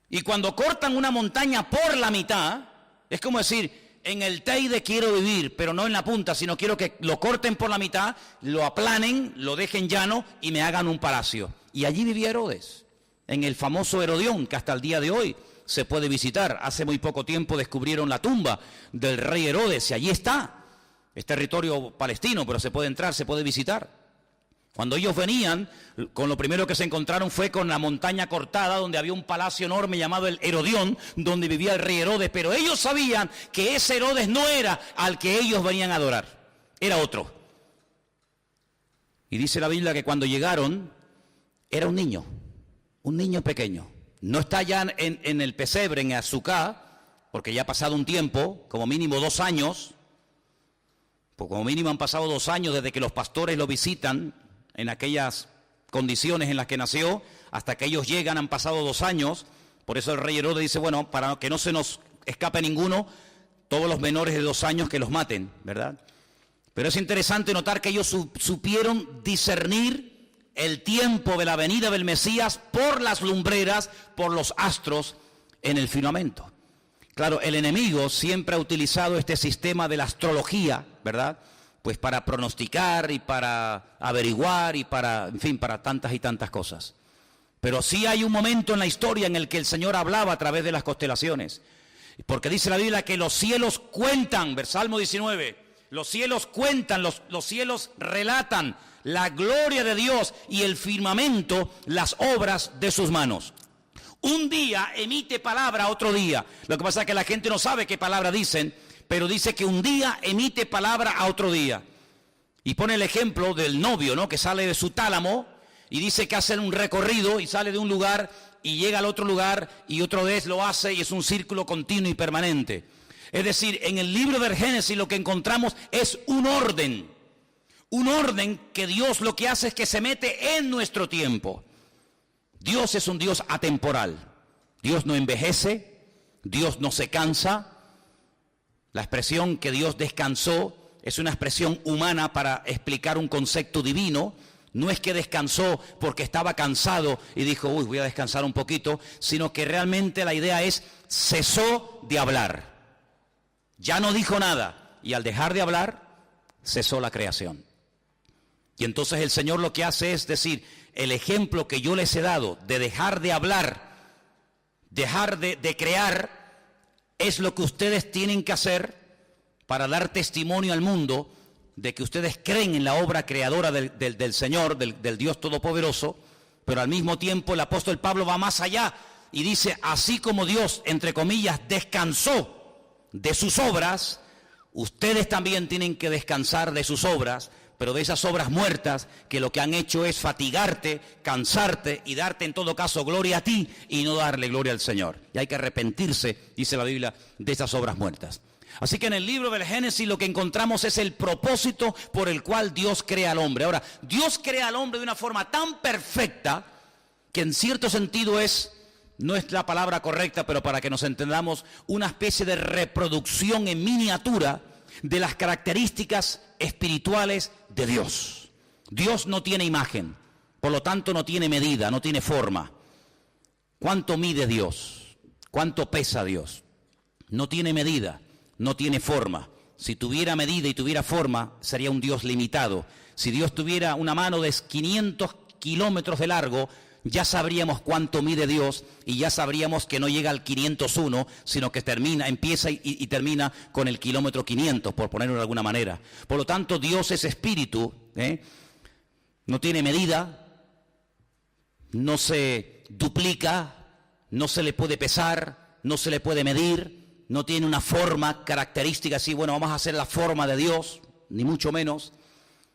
Y cuando cortan una montaña por la mitad, es como decir, en el Teide quiero vivir, pero no en la punta, sino quiero que lo corten por la mitad, lo aplanen, lo dejen llano y me hagan un palacio. Y allí vivía Herodes, en el famoso Herodión, que hasta el día de hoy se puede visitar. Hace muy poco tiempo descubrieron la tumba del rey Herodes y allí está. Es territorio palestino, pero se puede entrar, se puede visitar. Cuando ellos venían, con lo primero que se encontraron fue con la montaña cortada, donde había un palacio enorme llamado el Herodión, donde vivía el rey Herodes, pero ellos sabían que ese Herodes no era al que ellos venían a adorar, era otro. Y dice la Biblia que cuando llegaron, era un niño pequeño. No está ya en el pesebre, en Azúcar, porque ya ha pasado un tiempo, como mínimo 2 años, pues como mínimo han pasado 2 años desde que los pastores lo visitan, en aquellas condiciones en las que nació, hasta que ellos llegan han pasado 2 años, Por eso el rey Herodes dice, bueno, para que no se nos escape ninguno, todos los menores de 2 años que los maten, ¿verdad? Pero es interesante notar que ellos supieron discernir el tiempo de la venida del Mesías por las lumbreras, por los astros en el firmamento. Claro, el enemigo siempre ha utilizado este sistema de la astrología, ¿verdad? Pues para pronosticar y para averiguar y para, en fin, para tantas y tantas cosas. Pero sí hay un momento en la historia en el que el Señor hablaba a través de las constelaciones. Porque dice la Biblia que los cielos cuentan, Salmo 19, los cielos cuentan, los cielos relatan la gloria de Dios y el firmamento, las obras de sus manos. Un día emite palabra a otro día. Lo que pasa es que la gente no sabe qué palabra dicen, pero dice que un día emite palabra a otro día. Y pone el ejemplo del novio, ¿no? Que sale de su tálamo y dice que hace un recorrido y sale de un lugar y llega al otro lugar y otra vez lo hace y es un círculo continuo y permanente. Es decir, en el libro del Génesis lo que encontramos es un orden que Dios lo que hace es que se mete en nuestro tiempo. Dios es un Dios atemporal. Dios no envejece, Dios no se cansa. La expresión que Dios descansó es una expresión humana para explicar un concepto divino. No es que descansó porque estaba cansado y dijo, uy, voy a descansar un poquito, sino que realmente la idea es, cesó de hablar. Ya no dijo nada. Y al dejar de hablar, cesó la creación. Y entonces el Señor lo que hace es decir, el ejemplo que yo les he dado de dejar de hablar, dejar de crear, es lo que ustedes tienen que hacer para dar testimonio al mundo de que ustedes creen en la obra creadora del Señor, del Dios Todopoderoso, pero al mismo tiempo el apóstol Pablo va más allá y dice, así como Dios, entre comillas, descansó de sus obras, ustedes también tienen que descansar de sus obras, pero de esas obras muertas que lo que han hecho es fatigarte, cansarte y darte en todo caso gloria a ti y no darle gloria al Señor. Y hay que arrepentirse, dice la Biblia, de esas obras muertas. Así que en el libro del Génesis lo que encontramos es el propósito por el cual Dios crea al hombre. Ahora, Dios crea al hombre de una forma tan perfecta que en cierto sentido no es la palabra correcta, pero para que nos entendamos, una especie de reproducción en miniatura de las características espirituales de Dios. Dios no tiene imagen, por lo tanto no tiene medida, no tiene forma. ¿Cuánto mide Dios? ¿Cuánto pesa Dios? No tiene medida, no tiene forma. Si tuviera medida y tuviera forma, sería un Dios limitado. Si Dios tuviera una mano de 500 kilómetros de largo, ya sabríamos cuánto mide Dios y ya sabríamos que no llega al 501, sino que empieza y termina con el kilómetro 500, por ponerlo de alguna manera. Por lo tanto, Dios es espíritu, no tiene medida, no se duplica, no se le puede pesar, no se le puede medir, no tiene una forma característica así, bueno, vamos a hacer la forma de Dios, ni mucho menos.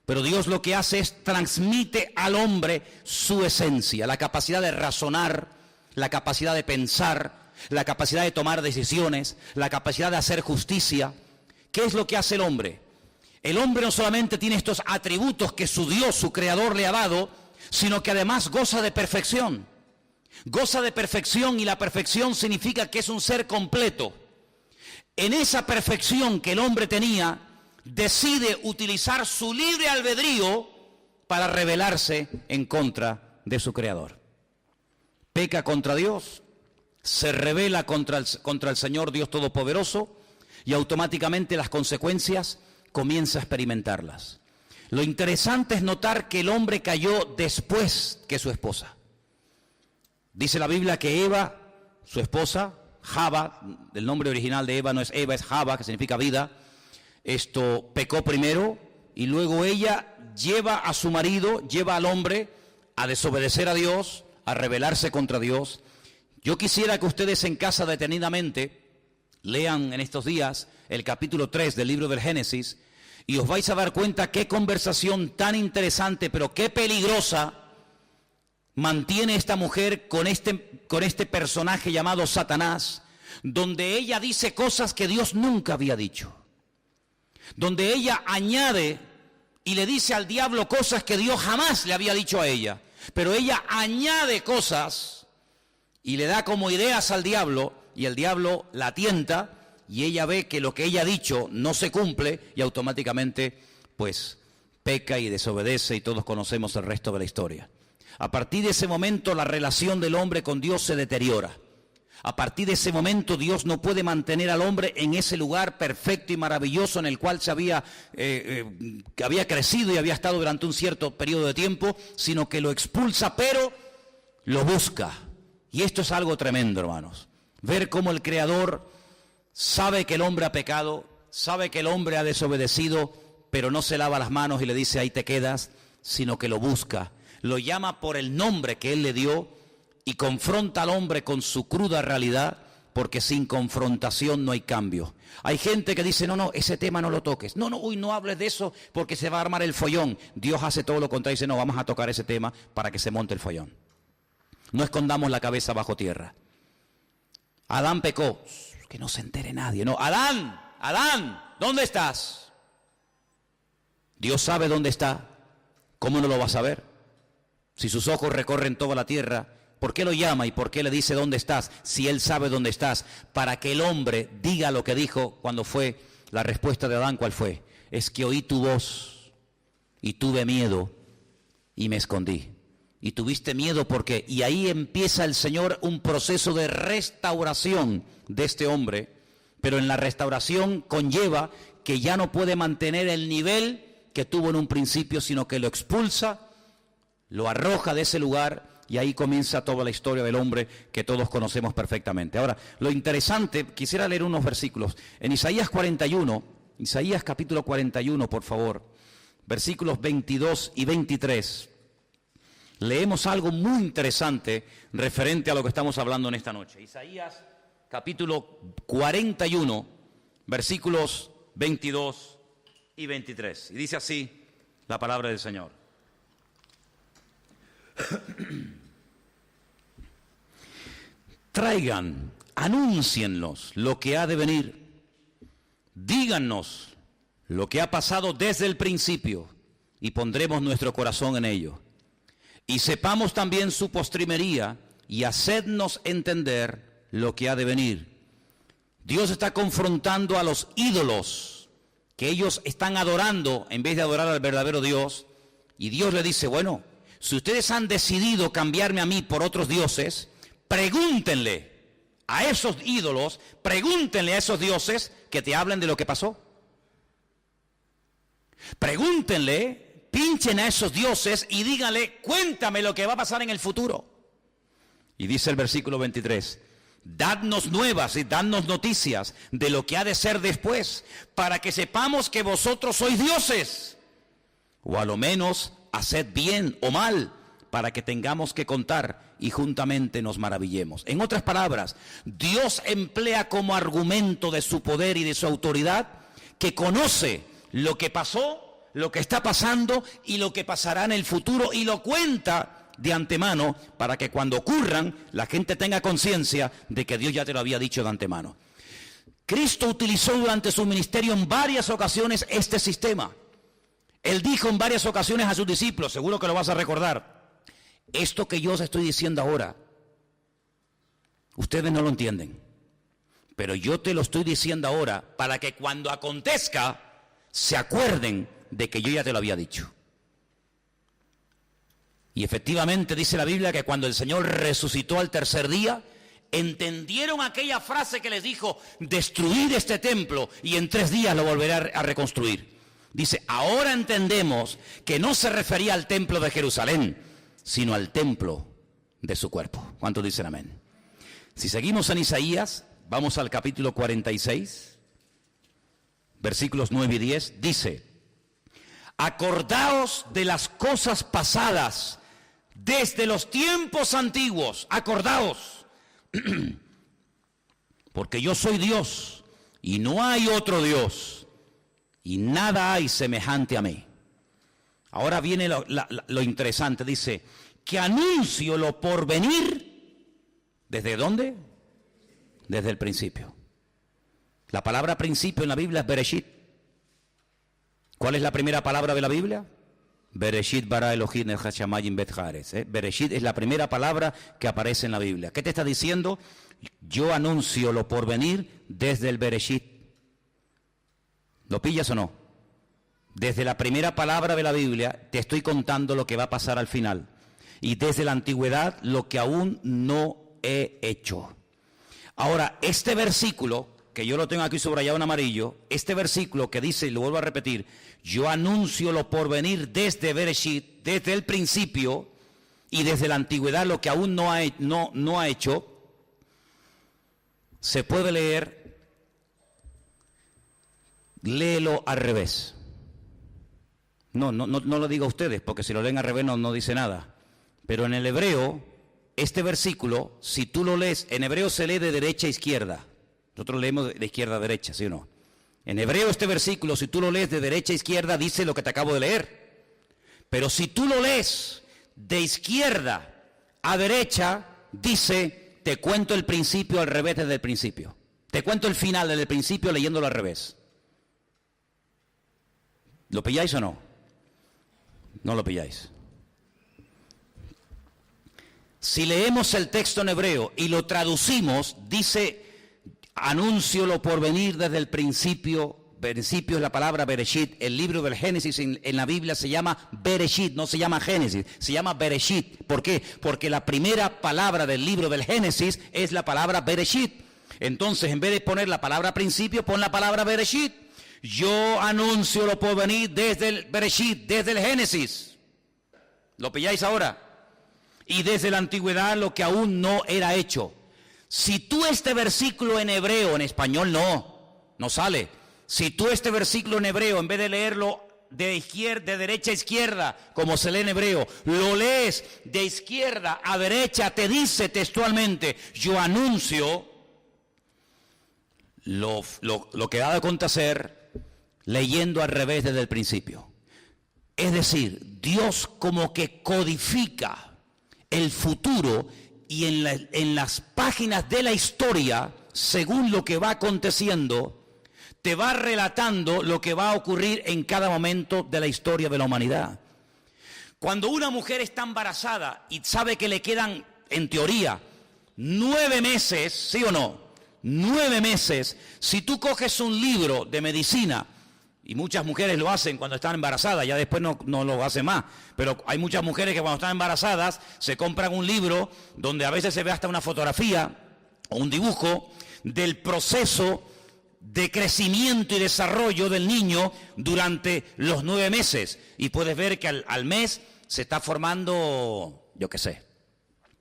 Pero Dios lo que hace es transmite al hombre su esencia, la capacidad de razonar, la capacidad de pensar, la capacidad de tomar decisiones, la capacidad de hacer justicia. ¿Qué es lo que hace el hombre? El hombre no solamente tiene estos atributos que su Dios, su Creador, le ha dado, sino que además goza de perfección. Goza de perfección y la perfección significa que es un ser completo. En esa perfección que el hombre tenía, decide utilizar su libre albedrío para rebelarse en contra de su Creador. Peca contra Dios, se rebela contra el Señor Dios Todopoderoso y automáticamente las consecuencias comienza a experimentarlas. Lo interesante es notar que el hombre cayó después que su esposa. Dice la Biblia que Eva, su esposa, Java, el nombre original de Eva no es Eva, es Java, que significa vida. Pecó primero y luego ella lleva a su marido, lleva al hombre a desobedecer a Dios, a rebelarse contra Dios. Yo quisiera que ustedes en casa detenidamente lean en estos días el capítulo 3 del libro del Génesis y os vais a dar cuenta qué conversación tan interesante, pero qué peligrosa mantiene esta mujer con este personaje llamado Satanás, donde ella dice cosas que Dios nunca había dicho. Donde ella añade y le dice al diablo cosas que Dios jamás le había dicho a ella. Pero ella añade cosas y le da como ideas al diablo, y el diablo la tienta, y ella ve que lo que ella ha dicho no se cumple, y automáticamente pues peca y desobedece, y todos conocemos el resto de la historia. A partir de ese momento la relación del hombre con Dios se deteriora. A partir de ese momento Dios no puede mantener al hombre en ese lugar perfecto y maravilloso en el cual se había crecido y había estado durante un cierto periodo de tiempo, sino que lo expulsa, pero lo busca. Y esto es algo tremendo, hermanos. Ver cómo el Creador sabe que el hombre ha pecado, sabe que el hombre ha desobedecido, pero no se lava las manos y le dice ahí te quedas, sino que lo busca. Lo llama por el nombre que Él le dio y confronta al hombre con su cruda realidad, porque sin confrontación no hay cambio. Hay gente que dice, no, ese tema no lo toques. No, no hables de eso porque se va a armar el follón. Dios hace todo lo contrario y dice, no, vamos a tocar ese tema para que se monte el follón. No escondamos la cabeza bajo tierra. Adán pecó, que no se entere nadie. No, Adán, ¿dónde estás? Dios sabe dónde está. ¿Cómo no lo va a saber? Si sus ojos recorren toda la tierra, ¿por qué lo llama y por qué le dice dónde estás? Si Él sabe dónde estás, para que el hombre diga lo que dijo cuando fue la respuesta de Adán, ¿cuál fue? Es que oí tu voz y tuve miedo y me escondí. Y tuviste miedo porque, y ahí empieza el Señor un proceso de restauración de este hombre, pero en la restauración conlleva que ya no puede mantener el nivel que tuvo en un principio, sino que lo expulsa, lo arroja de ese lugar, y ahí comienza toda la historia del hombre que todos conocemos perfectamente. Ahora, lo interesante, quisiera leer unos versículos. En Isaías 41, Isaías capítulo 41, por favor, versículos 22 y 23, leemos algo muy interesante referente a lo que estamos hablando en esta noche. Isaías capítulo 41, versículos 22 y 23. Y dice así la palabra del Señor. Traigan, anúnciennos lo que ha de venir, díganos lo que ha pasado desde el principio y pondremos nuestro corazón en ello. Y sepamos también su postrimería y hacednos entender lo que ha de venir. Dios está confrontando a los ídolos que ellos están adorando en vez de adorar al verdadero Dios, y Dios le dice, bueno, si ustedes han decidido cambiarme a mí por otros dioses, pregúntenle a esos ídolos, pregúntenle a esos dioses que te hablen de lo que pasó. Pregúntenle, pinchen a esos dioses y díganle, cuéntame lo que va a pasar en el futuro. Y dice el versículo 23, dadnos nuevas y dadnos noticias de lo que ha de ser después, para que sepamos que vosotros sois dioses, o a lo menos haced bien o mal, para que tengamos que contar y juntamente nos maravillemos. En otras palabras, Dios emplea como argumento de su poder y de su autoridad que conoce lo que pasó, lo que está pasando y lo que pasará en el futuro, y lo cuenta de antemano para que cuando ocurran la gente tenga conciencia de que Dios ya te lo había dicho de antemano. Cristo utilizó durante su ministerio en varias ocasiones este sistema. Él dijo en varias ocasiones a sus discípulos, seguro que lo vas a recordar, esto que yo os estoy diciendo ahora, ustedes no lo entienden, pero yo te lo estoy diciendo ahora para que cuando acontezca se acuerden de que yo ya te lo había dicho. Y efectivamente dice la Biblia que cuando el Señor resucitó al tercer día, entendieron aquella frase que les dijo, destruid este templo y en 3 días lo volveré a reconstruir. Dice, ahora entendemos que no se refería al templo de Jerusalén, sino al templo de su cuerpo. ¿Cuántos dicen amén? Si seguimos en Isaías, vamos al capítulo 46, versículos 9 y 10, dice, acordaos de las cosas pasadas desde los tiempos antiguos, acordaos, porque yo soy Dios y no hay otro Dios. Y nada hay semejante a mí. Ahora viene lo interesante, dice, que anuncio lo por venir, ¿desde dónde? Desde el principio. La palabra principio en la Biblia es Bereshit. ¿Cuál es la primera palabra de la Biblia? Bereshit bara Elohim el hashamayim bet haaretz. Bereshit es la primera palabra que aparece en la Biblia. ¿Qué te está diciendo? Yo anuncio lo por venir desde el Bereshit. ¿Lo pillas o no? Desde la primera palabra de la Biblia te estoy contando lo que va a pasar al final. Y desde la antigüedad lo que aún no he hecho. Ahora, este versículo, que yo lo tengo aquí subrayado en amarillo, este versículo que dice, y lo vuelvo a repetir, yo anuncio lo por venir desde Bereshit, desde el principio, y desde la antigüedad lo que aún no ha hecho, se puede leer, léelo al revés. No lo digo a ustedes, porque si lo leen al revés no dice nada. Pero en el hebreo, este versículo, si tú lo lees, en hebreo se lee de derecha a izquierda. Nosotros leemos de izquierda a derecha, ¿sí o no? En hebreo este versículo, si tú lo lees de derecha a izquierda, dice lo que te acabo de leer. Pero si tú lo lees de izquierda a derecha, dice, te cuento el principio al revés desde el principio. Te cuento el final desde el principio leyéndolo al revés. ¿Lo pilláis o no? No lo pilláis. Si leemos el texto en hebreo y lo traducimos, dice, anuncio lo por venir desde el principio. Principio es la palabra Bereshit. El libro del Génesis en la Biblia se llama Bereshit, no se llama Génesis, se llama Bereshit. ¿Por qué? Porque la primera palabra del libro del Génesis es la palabra Bereshit. Entonces, en vez de poner la palabra principio, pon la palabra Bereshit. Yo anuncio lo por venir desde el Bereshit, desde el Génesis. ¿Lo pilláis ahora? Y desde la antigüedad lo que aún no era hecho. Si tú este versículo en hebreo, en español no sale. Si tú este versículo en hebreo, en vez de leerlo de derecha a izquierda, como se lee en hebreo, lo lees de izquierda a derecha, te dice textualmente, yo anuncio lo que ha de acontecer leyendo al revés desde el principio. Es decir, Dios como que codifica el futuro y en las páginas de la historia, según lo que va aconteciendo, te va relatando lo que va a ocurrir en cada momento de la historia de la humanidad. Cuando una mujer está embarazada y sabe que le quedan, en teoría, 9 meses, ¿sí o no? 9 meses, si tú coges un libro de medicina, y muchas mujeres lo hacen cuando están embarazadas, ya después no lo hacen más. Pero hay muchas mujeres que cuando están embarazadas se compran un libro donde a veces se ve hasta una fotografía o un dibujo del proceso de crecimiento y desarrollo del niño durante los 9 meses. Y puedes ver que al mes se está formando, yo qué sé.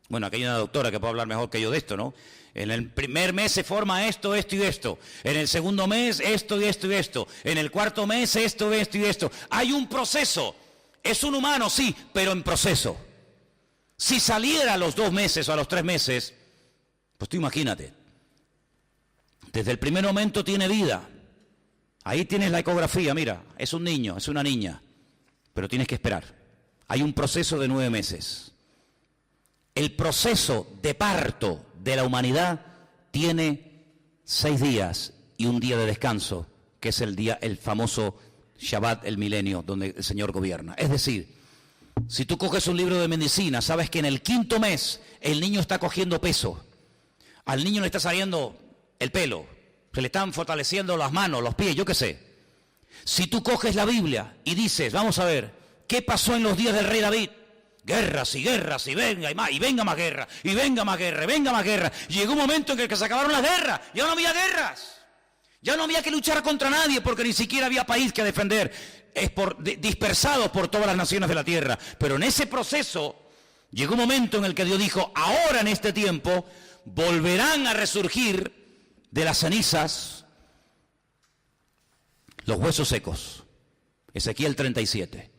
Bueno, aquí hay una doctora que puede hablar mejor que yo de esto, ¿no? En el primer mes se forma esto y esto. En el segundo mes esto y esto. En el cuarto mes esto y esto. Hay un proceso. Es un humano, sí, pero en proceso. Si saliera a los 2 meses o a los 3 meses, pues tú imagínate. Desde el primer momento tiene vida. Ahí tienes la ecografía, mira, es un niño, es una niña. Pero tienes que esperar. Hay un proceso de 9 meses. El proceso de parto de la humanidad tiene 6 días y un día de descanso, que es el famoso Shabbat, el milenio, donde el Señor gobierna. Es decir, si tú coges un libro de medicina, sabes que en el 5.º mes el niño está cogiendo peso. Al niño le está saliendo el pelo, se le están fortaleciendo las manos, los pies, yo qué sé. Si tú coges la Biblia y dices, vamos a ver, ¿qué pasó en los días del rey David? Guerras, y venga, y venga más guerra, y venga más guerra, y venga más guerra. Llegó un momento en que se acabaron las guerras, ya no había guerras. Ya no había que luchar contra nadie porque ni siquiera había país que defender, dispersados por todas las naciones de la tierra. Pero en ese proceso llegó un momento en el que Dios dijo, ahora en este tiempo volverán a resurgir de las cenizas los huesos secos. Ezequiel 37.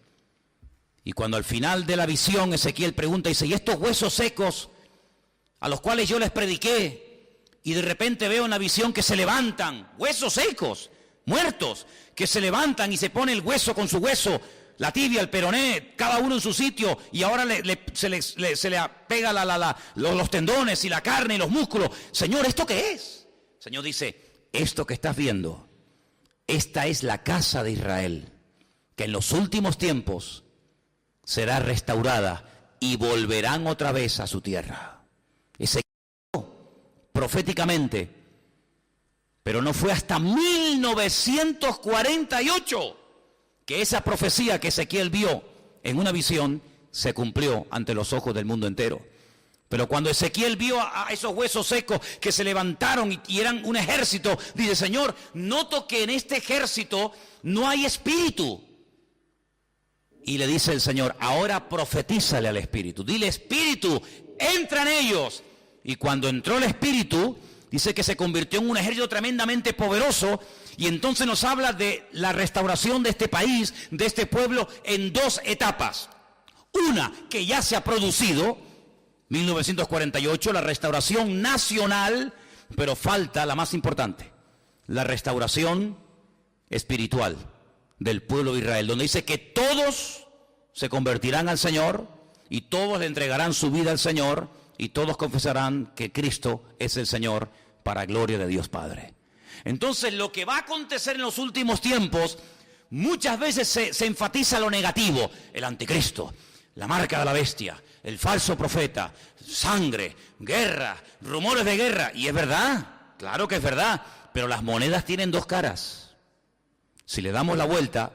Y cuando al final de la visión Ezequiel pregunta y dice, ¿y estos huesos secos a los cuales yo les prediqué? Y de repente veo en la visión que se levantan, huesos secos, muertos, que se levantan y se pone el hueso con su hueso, la tibia, el peroné, cada uno en su sitio, y ahora se le pega los tendones y la carne y los músculos. Señor, ¿esto qué es? El Señor dice, esto que estás viendo, esta es la casa de Israel, que en los últimos tiempos será restaurada y volverán otra vez a su tierra. Ezequiel proféticamente, pero no fue hasta 1948 que esa profecía que Ezequiel vio en una visión se cumplió ante los ojos del mundo entero. Pero cuando Ezequiel vio a esos huesos secos que se levantaron y eran un ejército, dice: Señor, noto que en este ejército no hay espíritu. Y le dice el Señor: ahora profetízale al espíritu, dile: espíritu, entra en ellos. Y cuando entró el espíritu, dice que se convirtió en un ejército tremendamente poderoso. Y entonces nos habla de la restauración de este país, de este pueblo, en dos etapas. Una que ya se ha producido, 1948, la restauración nacional, pero falta la más importante, la restauración espiritual del pueblo de Israel, donde dice que todos se convertirán al Señor y todos le entregarán su vida al Señor y todos confesarán que Cristo es el Señor, para gloria de Dios Padre. Entonces, lo que va a acontecer en los últimos tiempos, muchas veces se enfatiza lo negativo: el anticristo, la marca de la bestia, el falso profeta, sangre, guerra, rumores de guerra. Y es verdad, claro que es verdad, pero las monedas tienen dos caras. Si le damos la vuelta,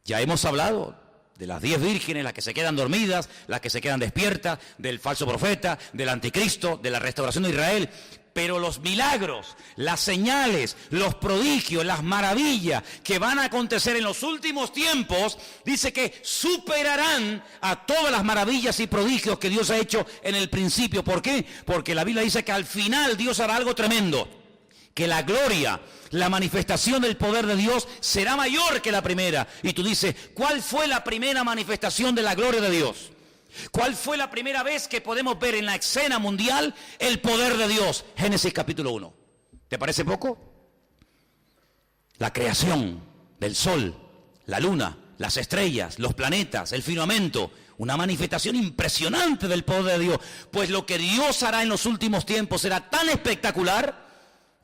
ya hemos hablado de las 10 vírgenes, las que se quedan dormidas, las que se quedan despiertas, del falso profeta, del anticristo, de la restauración de Israel. Pero los milagros, las señales, los prodigios, las maravillas que van a acontecer en los últimos tiempos, dice que superarán a todas las maravillas y prodigios que Dios ha hecho en el principio. ¿Por qué? Porque la Biblia dice que al final Dios hará algo tremendo, que la gloria, la manifestación del poder de Dios será mayor que la primera. Y tú dices: ¿cuál fue la primera manifestación de la gloria de Dios? ¿Cuál fue la primera vez que podemos ver en la escena mundial el poder de Dios? Génesis capítulo 1. ¿Te parece poco? La creación del sol, la luna, las estrellas, los planetas, el firmamento. Una manifestación impresionante del poder de Dios. Pues lo que Dios hará en los últimos tiempos será tan espectacular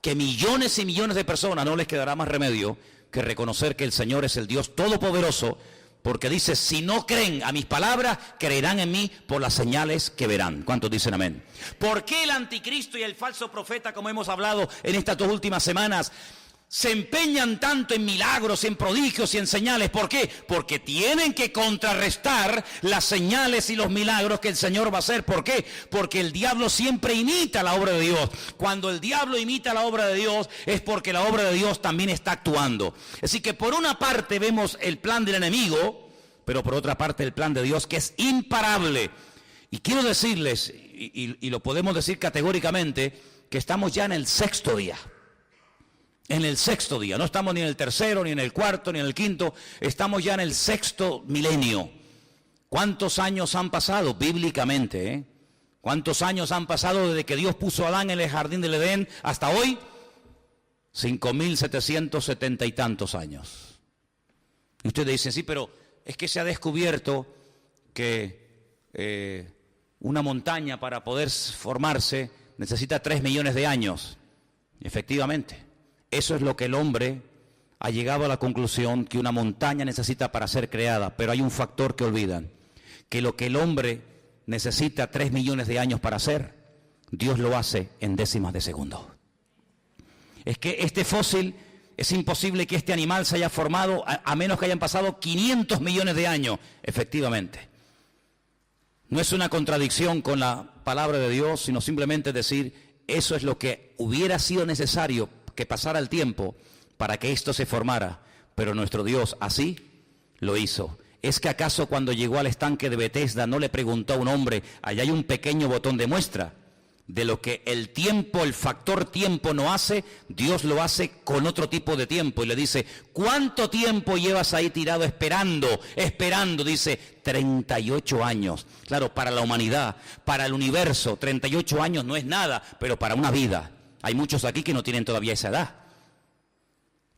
que millones y millones de personas no les quedará más remedio que reconocer que el Señor es el Dios todopoderoso. Porque dice: si no creen a mis palabras, creerán en mí por las señales que verán. ¿Cuántos dicen amén? ¿Por qué el anticristo y el falso profeta, como hemos hablado en estas 2 últimas semanas, se empeñan tanto en milagros, en prodigios y en señales? ¿Por qué? Porque tienen que contrarrestar las señales y los milagros que el Señor va a hacer. ¿Por qué? Porque el diablo siempre imita la obra de Dios. Cuando el diablo imita la obra de Dios, es porque la obra de Dios también está actuando. Así que por una parte vemos el plan del enemigo, pero por otra parte el plan de Dios, que es imparable. Y quiero decirles, y lo podemos decir categóricamente, que estamos ya en el 6º día. En el 6º día, no estamos ni en el 3º, ni en el 4º, ni en el 5º, estamos ya en el 6º milenio. ¿Cuántos años han pasado bíblicamente? ¿Cuántos años han pasado desde que Dios puso a Adán en el jardín del Edén hasta hoy? 5.770 y tantos años. Y ustedes dicen: sí, pero es que se ha descubierto que una montaña, para poder formarse, necesita 3 millones de años. Efectivamente. Eso es lo que el hombre ha llegado a la conclusión, que una montaña necesita para ser creada. Pero hay un factor que olvidan: que lo que el hombre necesita 3 millones de años para hacer, Dios lo hace en décimas de segundo. Es que este fósil, es imposible que este animal se haya formado a menos que hayan pasado 500 millones de años. Efectivamente. No es una contradicción con la palabra de Dios, sino simplemente decir: eso es lo que hubiera sido necesario que pasara el tiempo para que esto se formara, pero nuestro Dios así lo hizo. ¿Es que acaso cuando llegó al estanque de Betesda no le preguntó a un hombre: allá hay un pequeño botón de muestra? De lo que el tiempo, el factor tiempo no hace, Dios lo hace con otro tipo de tiempo. Y le dice: ¿cuánto tiempo llevas ahí tirado esperando? Dice: 38 años. Claro, para la humanidad, para el universo, 38 años no es nada, pero para una vida. Hay muchos aquí que no tienen todavía esa edad.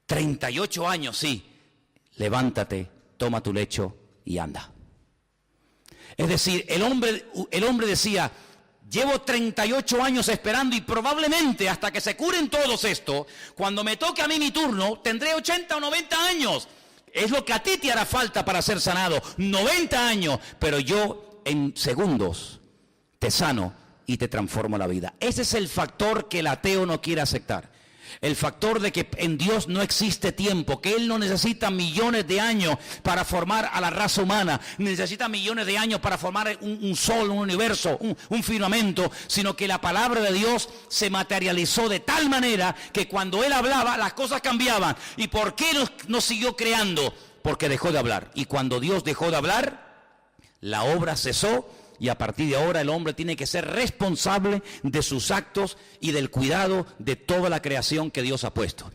38 años, sí. Levántate, toma tu lecho y anda. Es decir, el hombre decía: llevo 38 años esperando y probablemente hasta que se curen todos esto, cuando me toque a mí mi turno, tendré 80 o 90 años. Es lo que a ti te hará falta para ser sanado. 90 años, pero yo en segundos te sano y te transformo la vida. Ese es el factor que el ateo no quiere aceptar. El factor de que en Dios no existe tiempo, que Él no necesita millones de años para formar a la raza humana, necesita millones de años para formar un sol, un universo, un firmamento, sino que la palabra de Dios se materializó de tal manera que cuando Él hablaba las cosas cambiaban. ¿Y por qué no siguió creando? Porque dejó de hablar. Y cuando Dios dejó de hablar, la obra cesó. Y a partir de ahora el hombre tiene que ser responsable de sus actos y del cuidado de toda la creación que Dios ha puesto.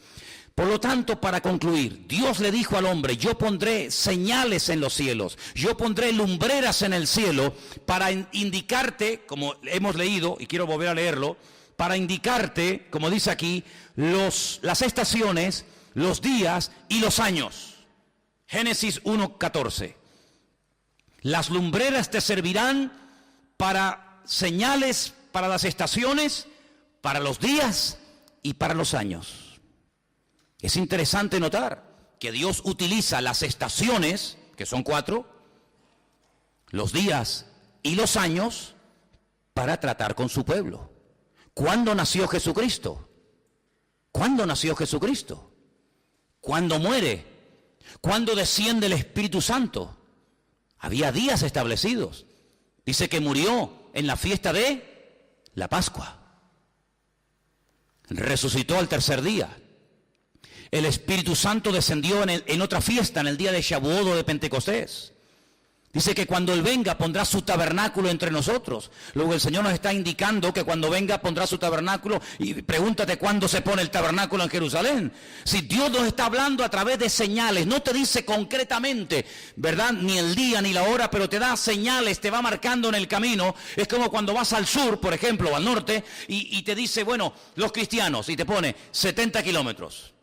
Por lo tanto, para concluir, Dios le dijo al hombre: yo pondré señales en los cielos, yo pondré lumbreras en el cielo para indicarte, como hemos leído, y quiero volver a leerlo, para indicarte, como dice aquí, las estaciones, los días y los años. Génesis 1:14. Las lumbreras te servirán para señales, para las estaciones, para los días y para los años. Es interesante notar que Dios utiliza las estaciones, que son 4, los días y los años, para tratar con su pueblo. ¿Cuándo nació Jesucristo? ¿Cuándo nació Jesucristo? ¿Cuándo muere? ¿Cuándo desciende el Espíritu Santo? Había días establecidos. Dice que murió en la fiesta de la Pascua. Resucitó al tercer día. El Espíritu Santo descendió en otra fiesta, en el día de Shavuot o de Pentecostés. Dice que cuando Él venga pondrá su tabernáculo entre nosotros. Luego el Señor nos está indicando que cuando venga pondrá su tabernáculo. Y pregúntate cuándo se pone el tabernáculo en Jerusalén. Si Dios nos está hablando a través de señales, no te dice concretamente, ¿verdad? Ni el día ni la hora, pero te da señales, te va marcando en el camino. Es como cuando vas al sur, por ejemplo, o al norte, y te dice, bueno, los cristianos, y te pone 70 kilómetros.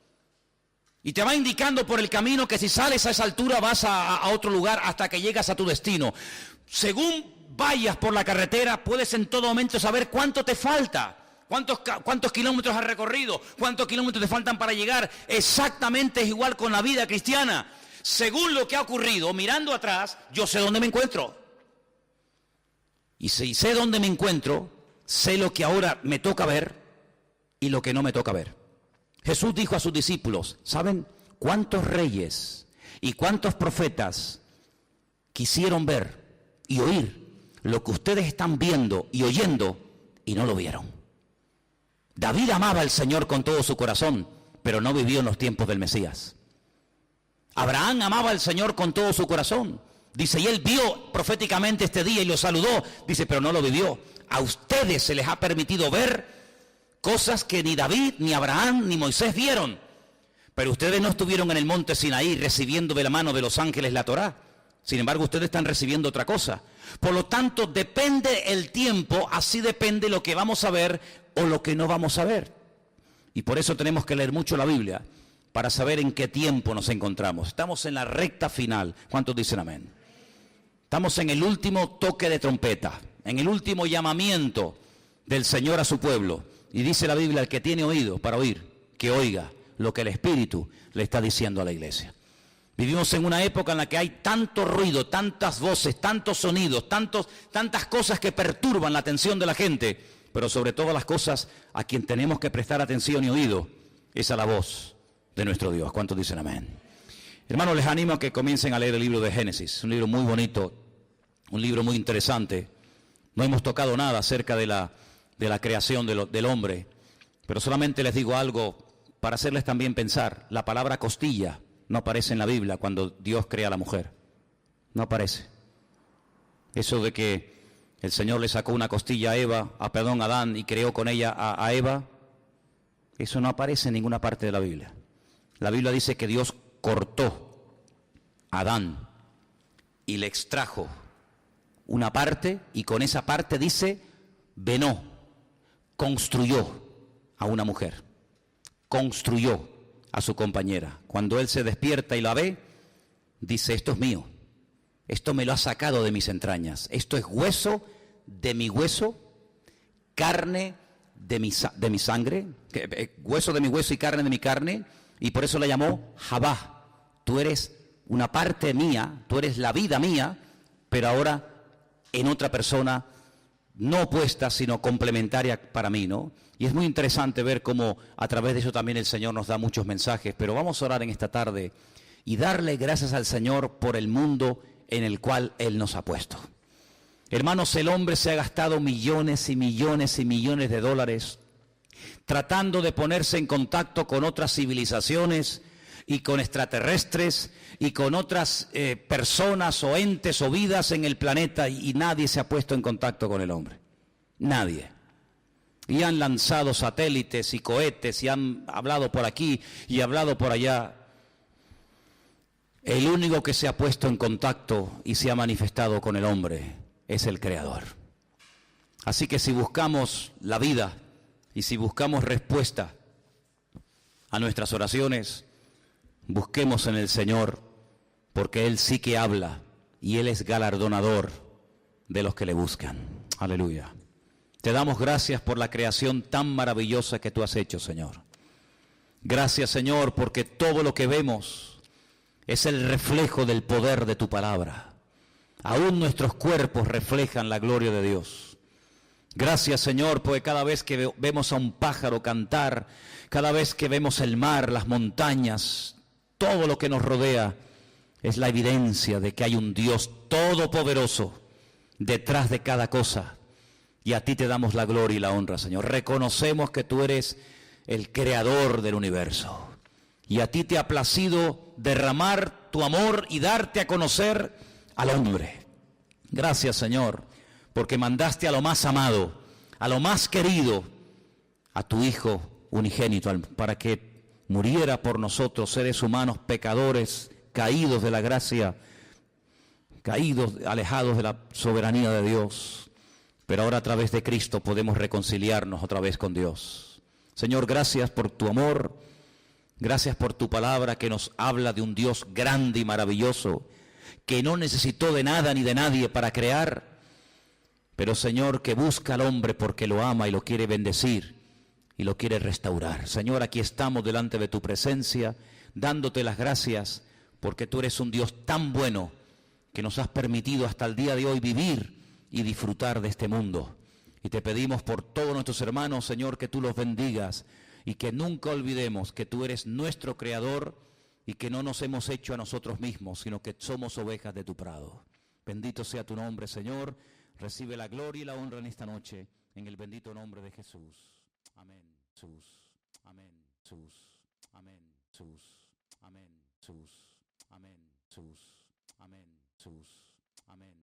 Y te va indicando por el camino que si sales a esa altura vas a otro lugar hasta que llegas a tu destino. Según vayas por la carretera, puedes en todo momento saber cuánto te falta, cuántos kilómetros has recorrido, cuántos kilómetros te faltan para llegar. Exactamente es igual con la vida cristiana. Según lo que ha ocurrido, mirando atrás, yo sé dónde me encuentro. Y si sé dónde me encuentro, sé lo que ahora me toca ver y lo que no me toca ver. Jesús dijo a sus discípulos, ¿saben cuántos reyes y cuántos profetas quisieron ver y oír lo que ustedes están viendo y oyendo y no lo vieron? David amaba al Señor con todo su corazón, pero no vivió en los tiempos del Mesías. Abraham amaba al Señor con todo su corazón. Dice, y él vio proféticamente este día y lo saludó. Dice, pero no lo vivió. A ustedes se les ha permitido ver cosas que ni David, ni Abraham, ni Moisés vieron. Pero ustedes no estuvieron en el monte Sinaí recibiendo de la mano de los ángeles la Torá. Sin embargo, ustedes están recibiendo otra cosa. Por lo tanto, depende el tiempo, así depende lo que vamos a ver o lo que no vamos a ver. Y por eso tenemos que leer mucho la Biblia, para saber en qué tiempo nos encontramos. Estamos en la recta final. ¿Cuántos dicen amén? Estamos en el último toque de trompeta, en el último llamamiento del Señor a su pueblo. Y dice la Biblia, el que tiene oído para oír, que oiga lo que el Espíritu le está diciendo a la iglesia. Vivimos en una época en la que hay tanto ruido, tantas voces, tantos sonidos, tantas cosas que perturban la atención de la gente, pero sobre todas las cosas a quien tenemos que prestar atención y oído es a la voz de nuestro Dios. ¿Cuántos dicen amén? Hermanos, les animo a que comiencen a leer el libro de Génesis, un libro muy bonito, un libro muy interesante. No hemos tocado nada acerca de la creación del hombre, pero solamente les digo algo para hacerles también pensar. La palabra costilla no aparece en la Biblia cuando Dios crea a la mujer. No aparece. Eso de que el Señor le sacó una costilla a Adán y creó con ella a Eva, eso no aparece en ninguna parte de la Biblia. La Biblia dice que Dios cortó a Adán y le extrajo una parte, y con esa parte dice, venó, construyó a una mujer, construyó a su compañera. Cuando él se despierta y la ve, dice, esto es mío, esto me lo ha sacado de mis entrañas, esto es hueso de mi hueso, carne de mi sangre, hueso de mi hueso y carne de mi carne, y por eso la llamó Jabá. Tú eres una parte mía, tú eres la vida mía, pero ahora en otra persona, no opuesta, sino complementaria para mí, ¿no? Y es muy interesante ver cómo a través de eso también el Señor nos da muchos mensajes, pero vamos a orar en esta tarde y darle gracias al Señor por el mundo en el cual Él nos ha puesto. Hermanos, el hombre se ha gastado millones y millones y millones de dólares tratando de ponerse en contacto con otras civilizaciones y con extraterrestres y con otras personas o entes o vidas en el planeta, y nadie se ha puesto en contacto con el hombre. Nadie. Y han lanzado satélites y cohetes y han hablado por aquí y hablado por allá. El único que se ha puesto en contacto y se ha manifestado con el hombre es el Creador. Así que si buscamos la vida y si buscamos respuesta a nuestras oraciones, busquemos en el Señor, porque Él sí que habla y Él es galardonador de los que le buscan. Aleluya. Te damos gracias por la creación tan maravillosa que tú has hecho, Señor. Gracias, Señor, porque todo lo que vemos es el reflejo del poder de tu palabra. Aún nuestros cuerpos reflejan la gloria de Dios. Gracias, Señor, porque cada vez que vemos a un pájaro cantar, cada vez que vemos el mar, las montañas, todo lo que nos rodea, es la evidencia de que hay un Dios todopoderoso detrás de cada cosa. Y a ti te damos la gloria y la honra, Señor. Reconocemos que tú eres el creador del universo. Y a ti te ha placido derramar tu amor y darte a conocer al hombre. Gracias, Señor, porque mandaste a lo más amado, a lo más querido, a tu Hijo unigénito, para que muriera por nosotros, seres humanos pecadores, caídos de la gracia, caídos, alejados de la soberanía de Dios. Pero ahora a través de Cristo podemos reconciliarnos otra vez con Dios. Señor, gracias por tu amor, gracias por tu palabra que nos habla de un Dios grande y maravilloso, que no necesitó de nada ni de nadie para crear, pero Señor, que busca al hombre porque lo ama y lo quiere bendecir y lo quiere restaurar. Señor, aquí estamos delante de tu presencia, dándote las gracias porque tú eres un Dios tan bueno que nos has permitido hasta el día de hoy vivir y disfrutar de este mundo. Y te pedimos por todos nuestros hermanos, Señor, que tú los bendigas y que nunca olvidemos que tú eres nuestro Creador y que no nos hemos hecho a nosotros mismos, sino que somos ovejas de tu prado. Bendito sea tu nombre, Señor. Recibe la gloria y la honra en esta noche, en el bendito nombre de Jesús. Amén. Jesús. Amén. Jesús. Amén. Jesús. Amén. Jesús. Amén. Jesús. Amén. Jesús. Amén.